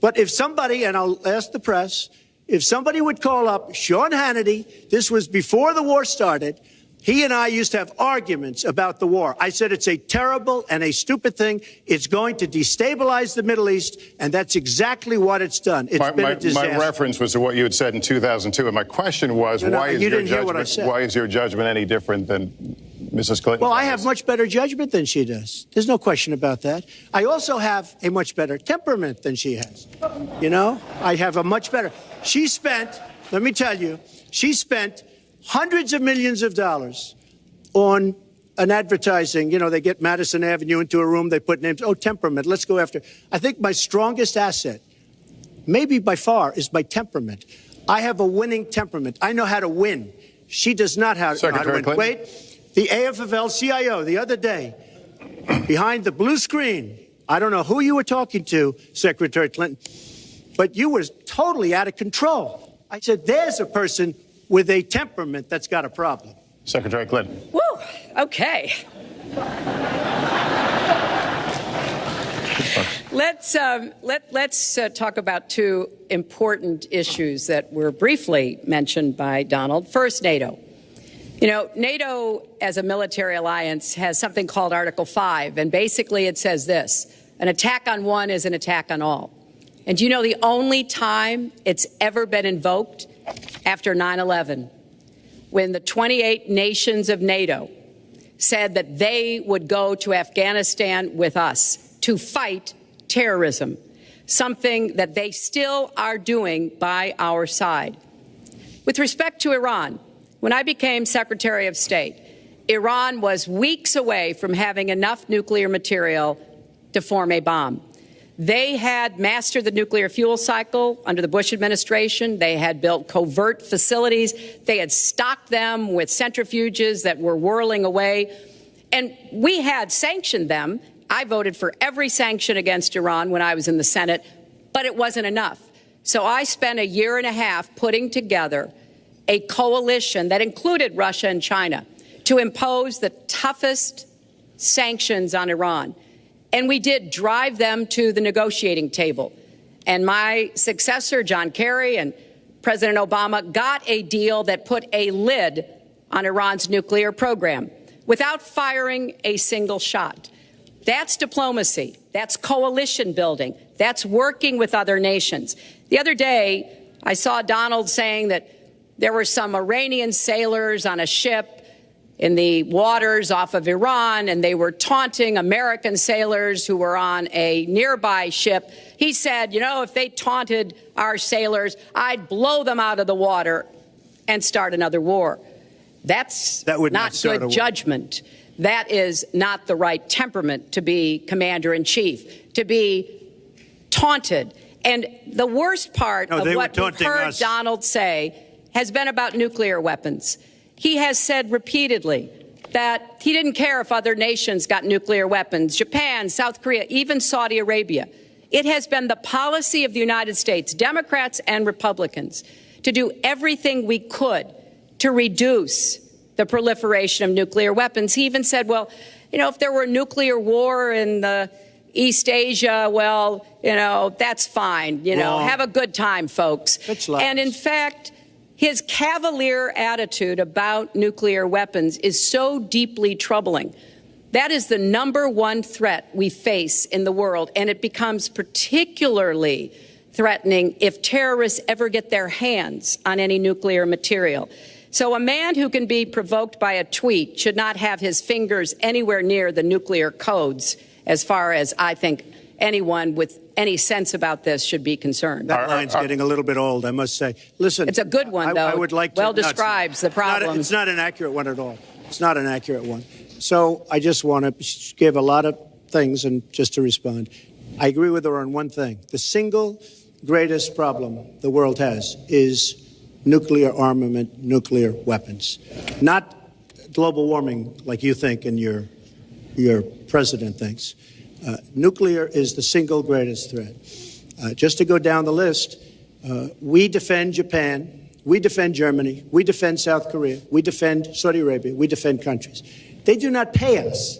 Speaker 3: But if somebody, and I'll ask the press, if somebody would call up Sean Hannity, this was before the war started, he and I used to have arguments about the war. I said it's a terrible and a stupid thing. It's going to destabilize the Middle East, and that's exactly what it's done. It's been a disaster.
Speaker 1: My reference was to what you had said in 2002, and my question was, why is your judgment any different than Mrs. Clinton?
Speaker 3: Well, I have much better judgment than she does. There's no question about that. I also have a much better temperament than she has. You know, I have a much better. She spent, let me tell you, she spent hundreds of millions of dollars on an advertising. You know, they get Madison Avenue into a room, they put names. Oh, temperament, let's go after. I think my strongest asset, maybe by far, is my temperament. I have a winning temperament. I know how to win. She does not know how to win.
Speaker 1: Clinton.
Speaker 3: Wait, the AFL-CIO the other day, behind the blue screen, I don't know who you were talking to, Secretary Clinton, but you were totally out of control. I said, there's a person with a temperament that's got a problem.
Speaker 1: Secretary Clinton.
Speaker 2: Woo, okay. Let's talk about two important issues that were briefly mentioned by Donald. First, NATO. You know, NATO as a military alliance has something called Article 5, and basically it says this: an attack on one is an attack on all. And do you know the only time it's ever been invoked? After 9/11, when the 28 nations of NATO said that they would go to Afghanistan with us to fight terrorism, something that they still are doing by our side. With respect to Iran, when I became Secretary of State, Iran was weeks away from having enough nuclear material to form a bomb. They had mastered the nuclear fuel cycle under the Bush administration. They had built covert facilities. They had stocked them with centrifuges that were whirling away. And we had sanctioned them. I voted for every sanction against Iran when I was in the Senate, but it wasn't enough. So I spent a year and a half putting together a coalition that included Russia and China to impose the toughest sanctions on Iran. And we did drive them to the negotiating table. And my successor, John Kerry, and President Obama got a deal that put a lid on Iran's nuclear program without firing a single shot. That's diplomacy. That's coalition building. That's working with other nations. The other day, I saw Donald saying that there were some Iranian sailors on a ship in the waters off of Iran, and they were taunting American sailors who were on a nearby ship. He said, you know, if they taunted our sailors, I'd blow them out of the water and start another war. That's not good judgment. That is not the right temperament to be commander-in-chief, to be taunted. And the worst part of what we've heard Donald say has been about nuclear weapons. He has said repeatedly that he didn't care if other nations got nuclear weapons, Japan, South Korea, even Saudi Arabia. It has been the policy of the United States, Democrats and Republicans, to do everything we could to reduce the proliferation of nuclear weapons. He even said, well, you know, if there were a nuclear war in the East Asia, well, you know, that's fine. You know, have a good time, folks. And in fact, his cavalier attitude about nuclear weapons is so deeply troubling. That is the #1 threat we face in the world, and it becomes particularly threatening if terrorists ever get their hands on any nuclear material. So a man who can be provoked by a tweet should not have his fingers anywhere near the nuclear codes, as far as I think anyone with any sense about this should be concerned.
Speaker 3: That line's getting a little bit old, I must say. Listen,
Speaker 2: it's a good one, though.
Speaker 3: I would like to,
Speaker 2: well describes the problem.
Speaker 3: It's not an accurate one at all. It's not an accurate one. So I just want to give a lot of things, and just to respond, I agree with her on one thing. The single greatest problem the world has is nuclear armament, nuclear weapons, not global warming like you think and your president thinks. Nuclear is the single greatest threat. Just to go down the list, we defend Japan, we defend Germany, we defend South Korea, we defend Saudi Arabia, we defend countries. They do not pay us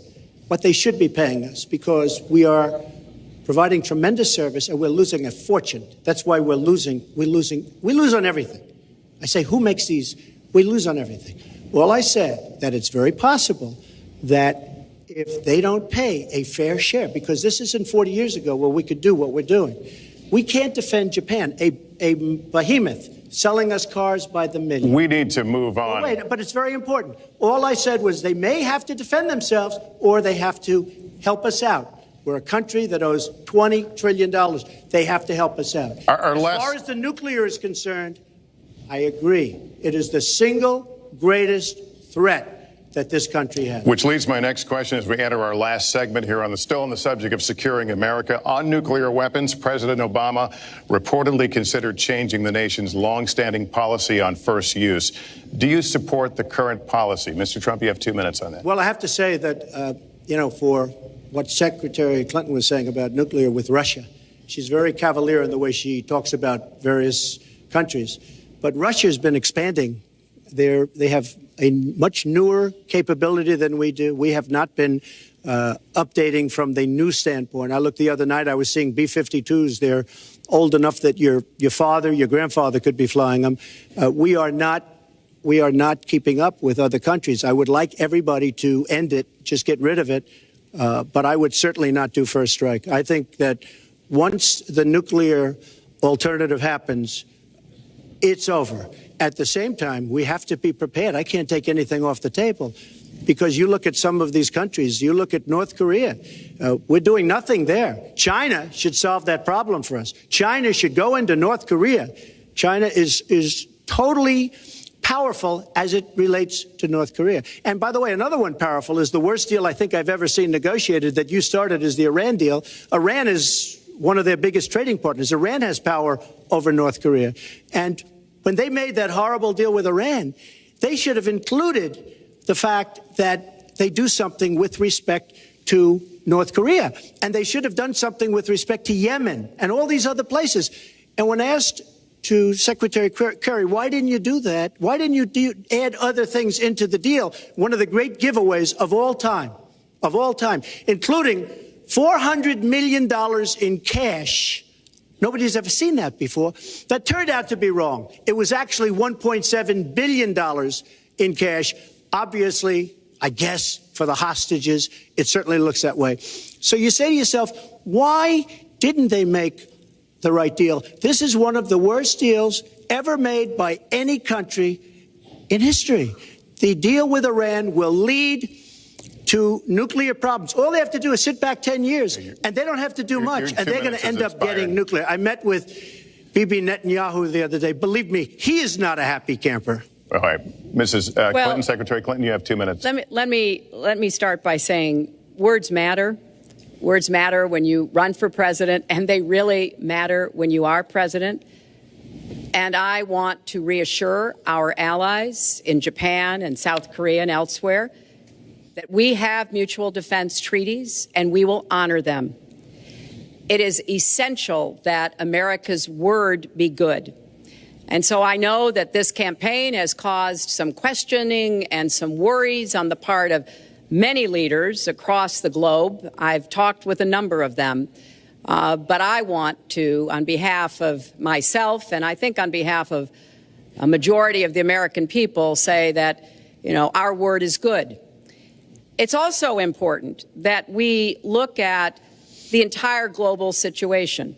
Speaker 3: what they should be paying us because we are providing tremendous service and we're losing a fortune. That's why we're losing. We lose on everything. I say, who makes these? We lose on everything. Well, I said that it's very possible that if they don't pay a fair share, because this isn't 40 years ago where we could do what we're doing. We can't defend Japan, a behemoth, selling us cars by the million.
Speaker 1: We need to move on.
Speaker 3: Wait, but it's very important. All I said was they may have to defend themselves or they have to help us out. We're a country that owes $20 trillion. They have to help us out. As far as the nuclear is concerned, I agree. It is the single greatest threat that this country has.
Speaker 1: Which leads my next question as we enter our last segment here still on the subject of securing America. On nuclear weapons, President Obama reportedly considered changing the nation's longstanding policy on first use. Do you support the current policy? Mr. Trump, you have 2 minutes on that.
Speaker 3: Well, I have to say that, for what Secretary Clinton was saying about nuclear with Russia, she's very cavalier in the way she talks about various countries. But Russia's been expanding. They have a much newer capability than we do. We have not been updating from the new standpoint. I looked the other night, I was seeing B-52s. They're old enough that your father, your grandfather could be flying them. We are not keeping up with other countries. I would like everybody to end it, just get rid of it. But I would certainly not do first strike. I think that once the nuclear alternative happens, it's over. At the same time, we have to be prepared. I can't take anything off the table because you look at some of these countries, you look at North Korea, we're doing nothing there. China should solve that problem for us. China should go into North Korea. China is totally powerful as it relates to North Korea. And by the way, another one powerful is the worst deal I think I've ever seen negotiated that you started is the Iran deal. Iran is one of their biggest trading partners. Iran has power over North Korea. And when they made that horrible deal with Iran, they should have included the fact that they do something with respect to North Korea. And they should have done something with respect to Yemen and all these other places. And when asked to Secretary Kerry, why didn't you do that? Why didn't you add other things into the deal? One of the great giveaways of all time, including $400 million in cash. Nobody's ever seen that before. That turned out to be wrong. It was actually $1.7 billion in cash. Obviously, I guess, for the hostages, it certainly looks that way. So you say to yourself, why didn't they make the right deal? This is one of the worst deals ever made by any country in history. The deal with Iran will lead to nuclear problems. All they have to do is sit back 10 years, and they don't have to do much, and they're going to end up getting nuclear. I met with Bibi Netanyahu the other day. Believe me, he is not a happy camper.
Speaker 1: All right, Mrs. Clinton, Secretary Clinton, you have 2 minutes.
Speaker 2: Let me start by saying words matter. Words matter when you run for president, and they really matter when you are president. And I want to reassure our allies in Japan and South Korea and elsewhere that we have mutual defense treaties and we will honor them. It is essential that America's word be good. And so I know that this campaign has caused some questioning and some worries on the part of many leaders across the globe. I've talked with a number of them. But I want to, on behalf of myself and I think on behalf of a majority of the American people, say that, our word is good. It's also important that we look at the entire global situation.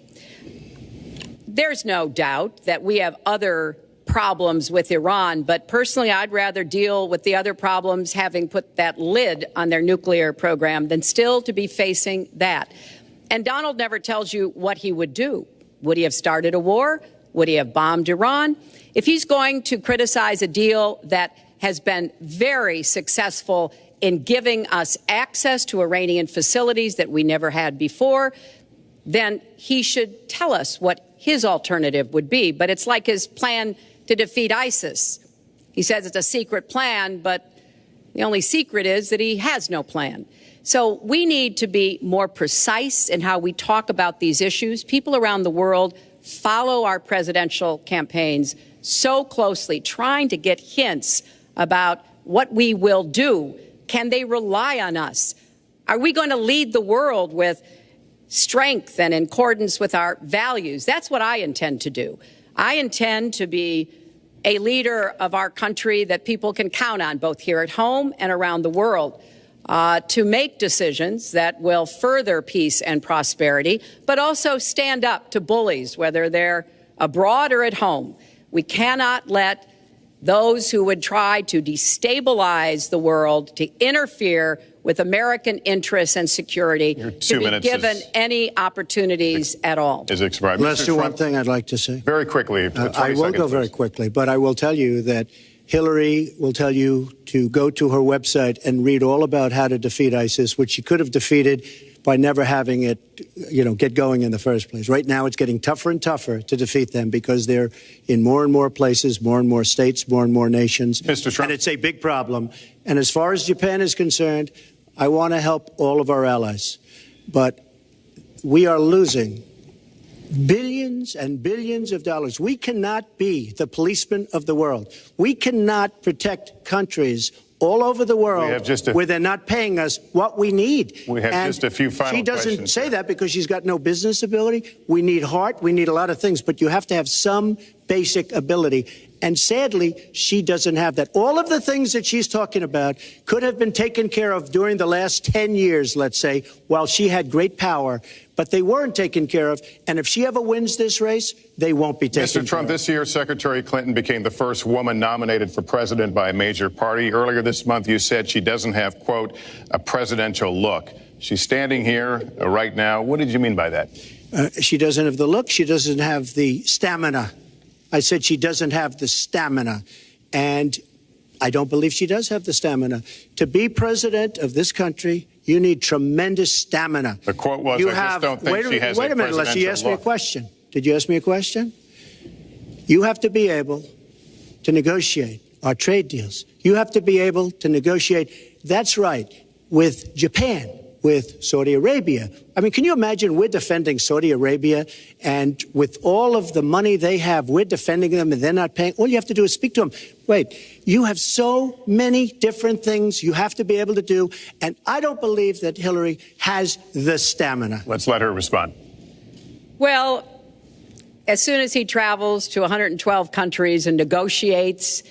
Speaker 2: There's no doubt that we have other problems with Iran, but personally, I'd rather deal with the other problems having put that lid on their nuclear program than still to be facing that. And Donald never tells you what he would do. Would he have started a war? Would he have bombed Iran? If he's going to criticize a deal that has been very successful in giving us access to Iranian facilities that we never had before, then he should tell us what his alternative would be. But it's like his plan to defeat ISIS. He says it's a secret plan, but the only secret is that he has no plan. So we need to be more precise in how we talk about these issues. People around the world follow our presidential campaigns so closely, trying to get hints about what we will do. Can they rely on us? Are we going to lead the world with strength and in accordance with our values? That's what I intend to do. I intend to be a leader of our country that people can count on, both here at home and around the world, to make decisions that will further peace and prosperity, but also stand up to bullies, whether they're abroad or at home. We cannot let those who would try to destabilize the world, to interfere with American interests and security, to be given any opportunities at all.
Speaker 1: Is expired.
Speaker 3: Lester, one thing I'd like to say.
Speaker 1: Very quickly.
Speaker 3: I will go very quickly, but I will tell you that Hillary will tell you to go to her website and read all about how to defeat ISIS, which she could have defeated by never having it, get going in the first place. Right now, it's getting tougher and tougher to defeat them because they're in more and more places, more and more states, more and more nations.
Speaker 1: Mr. Trump.
Speaker 3: And it's a big problem. And as far as Japan is concerned, I want to help all of our allies. But we are losing billions and billions of dollars. We cannot be the policeman of the world. We cannot protect countries all over the world where they're not paying us what we need.
Speaker 1: We have just a few final questions.
Speaker 3: She doesn't say that because she's got no business ability. We need heart. We need a lot of things. But you have to have some basic ability. And sadly, she doesn't have that. All of the things that she's talking about could have been taken care of during the last 10 years, let's say, while she had great power. But they weren't taken care of. And if she ever wins this race, they won't be taken care of.
Speaker 1: Mr. Trump, this year, Secretary Clinton became the first woman nominated for president by a major party. Earlier this month, you said she doesn't have, quote, a presidential look. She's standing here right now. What did you mean by that?
Speaker 3: She doesn't have the look. She doesn't have the stamina. I said she doesn't have the stamina. And I don't believe she does have the stamina. To be president of this country, you need tremendous stamina.
Speaker 1: The quote was, I just don't think she has a presidential look.
Speaker 3: Wait a minute, unless you asked me a question. Did you ask me a question? You have to be able to negotiate our trade deals. You have to be able to negotiate, that's right, with Japan, with Saudi Arabia. I mean, can you imagine we're defending Saudi Arabia, and with all of the money they have, we're defending them and they're not paying? All you have to do is speak to them. Wait, you have so many different things you have to be able to do, and I don't believe that Hillary has the stamina.
Speaker 1: Let's let her respond.
Speaker 2: Well, as soon as he travels to 112 countries and negotiates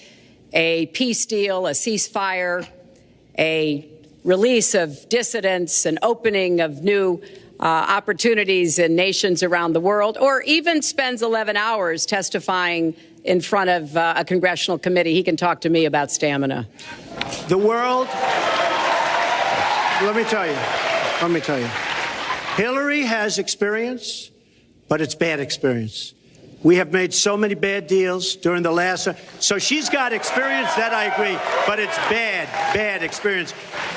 Speaker 2: a peace deal, a ceasefire, a release of dissidents, an opening of new opportunities in nations around the world, or even spends 11 hours testifying in front of a congressional committee, he can talk to me about stamina.
Speaker 3: The world, let me tell you, Hillary has experience, but it's bad experience. We have made so many bad deals during the last, so she's got experience, that I agree, but it's bad experience.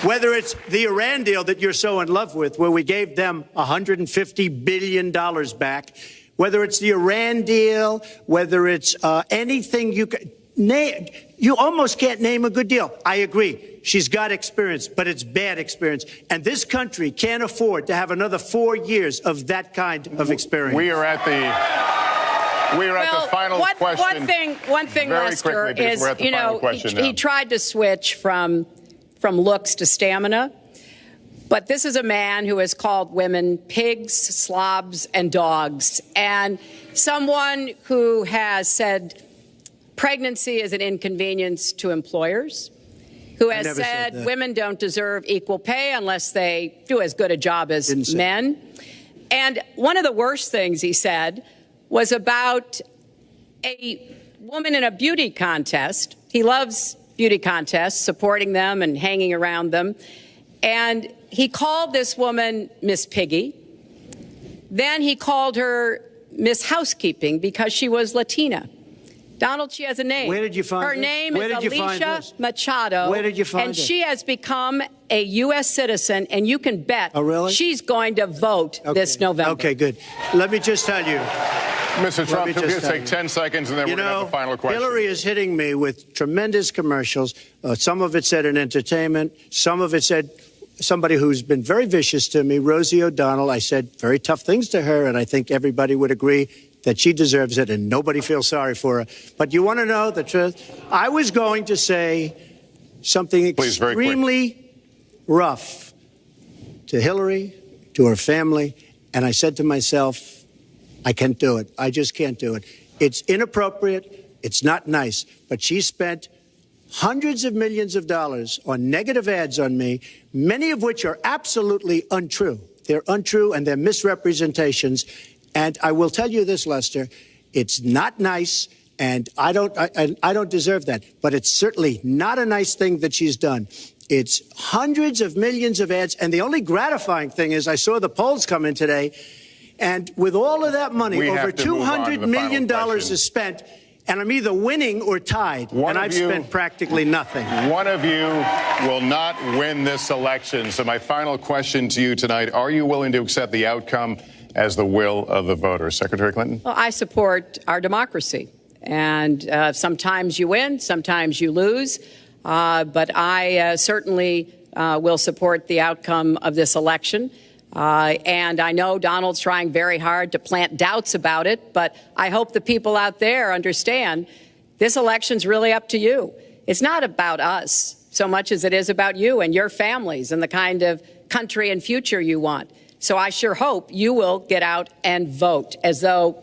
Speaker 3: Whether it's the Iran deal that you're so in love with, where we gave them $150 billion back, whether it's the Iran deal, whether it's anything you can name, you almost can't name a good deal. I agree. She's got experience, but it's bad experience. And this country can't afford to have another 4 years of that kind of experience.
Speaker 1: We are at the final question.
Speaker 2: One thing, Lester, is, he tried to switch from looks to stamina. But this is a man who has called women pigs, slobs, and dogs, and someone who has said pregnancy is an inconvenience to employers, who has said women don't deserve equal pay unless they do as good a job as men. And one of the worst things he said was about a woman in a beauty contest. He loves beauty contests, supporting them and hanging around them. And he called this woman Miss Piggy. Then he called her Miss Housekeeping because she was Latina. Donald, she has a name.
Speaker 3: Where did you find
Speaker 2: her
Speaker 3: this?
Speaker 2: name
Speaker 3: Where
Speaker 2: is
Speaker 3: did you find
Speaker 2: Alicia
Speaker 3: this?
Speaker 2: Machado.
Speaker 3: Where did you find
Speaker 2: and
Speaker 3: it?
Speaker 2: she has become a U.S. citizen, and you can bet she's going to vote this November.
Speaker 3: Okay, good. let me just tell you.
Speaker 1: Mr. Trump, if you take 10 seconds, and then we're going to have the final question.
Speaker 3: Hillary is hitting me with tremendous commercials. Some of it said in entertainment. Some of it said somebody who's been very vicious to me, Rosie O'Donnell. I said very tough things to her, and I think everybody would agree that she deserves it, and nobody feels sorry for her. But you want to know the truth? I was going to say something extremely rough to Hillary, to her family, and I said to myself, I can't do it. I just can't do it. It's inappropriate. It's not nice. But she spent hundreds of millions of dollars on negative ads on me, many of which are absolutely untrue. They're untrue and they're misrepresentations. And I will tell you this, Lester, it's not nice. And I don't deserve that. But it's certainly not a nice thing that she's done. It's hundreds of millions of ads. And the only gratifying thing is I saw the polls come in today. And with all of that money, over $200 million is spent. And I'm either winning or tied. And I've spent practically nothing.
Speaker 1: One of you will not win this election. So my final question to you tonight, are you willing to accept the outcome as the will of the voters? Secretary Clinton?
Speaker 2: Well, I support our democracy. And sometimes you win, sometimes you lose. But I certainly will support the outcome of this election. And I know Donald's trying very hard to plant doubts about it, but I hope the people out there understand this election's really up to you. It's not about us so much as it is about you and your families and the kind of country and future you want. So I sure hope you will get out and vote as though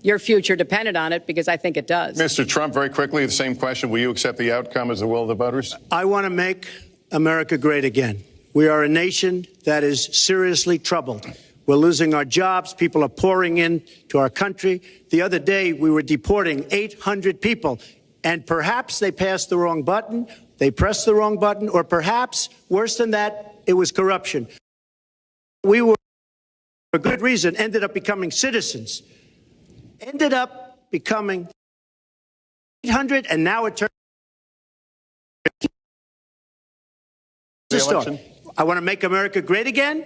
Speaker 2: your future depended on it, because I think it does.
Speaker 1: Mr. Trump, very quickly, the same question. Will you accept the outcome as the will of the voters?
Speaker 3: I want to make America great again. We are a nation that is seriously troubled. We're losing our jobs. People are pouring into our country. The other day, we were deporting 800 people, and perhaps they passed the wrong button, they pressed the wrong button, or perhaps, worse than that, it was corruption. We were, for good reason, ended up becoming citizens. Ended up becoming 800, and now it turned
Speaker 1: the election.
Speaker 3: I want to make America great again.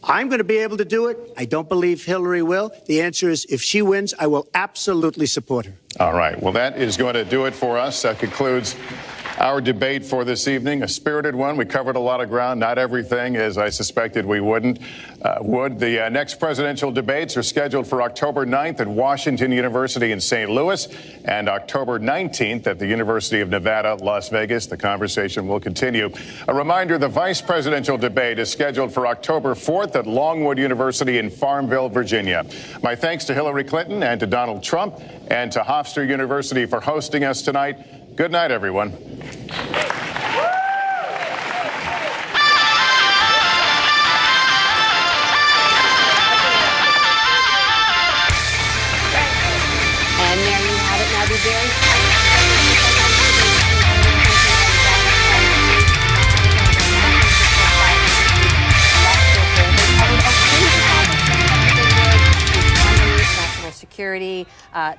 Speaker 3: I'm going to be able to do it. I don't believe Hillary will. The answer is, if she wins, I will absolutely support her.
Speaker 1: All right. Well, that is going to do it for us. That concludes our debate for this evening. A spirited one. We covered a lot of ground, not everything, as I suspected we would. The next presidential debates are scheduled for October 9th at Washington University in St. Louis and October 19th at the University of Nevada, Las Vegas. The conversation will continue. A reminder, the vice presidential debate is scheduled for October 4th at Longwood University in Farmville, Virginia. My thanks to Hillary Clinton and to Donald Trump and to Hofstra University for hosting us tonight. Good night, everyone.
Speaker 4: And there you have it. Now be very national security,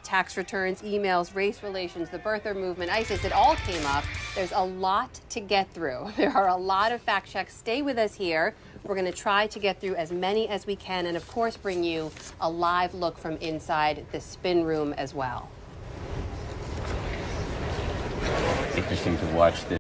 Speaker 4: tax returns, emails, race relations, the birther movement, ISIS, it all came up. There's a lot to get through. There are a lot of fact checks. Stay with us here. We're going to try to get through as many as we can and, of course, bring you a live look from inside the spin room as well.
Speaker 5: Interesting to watch this.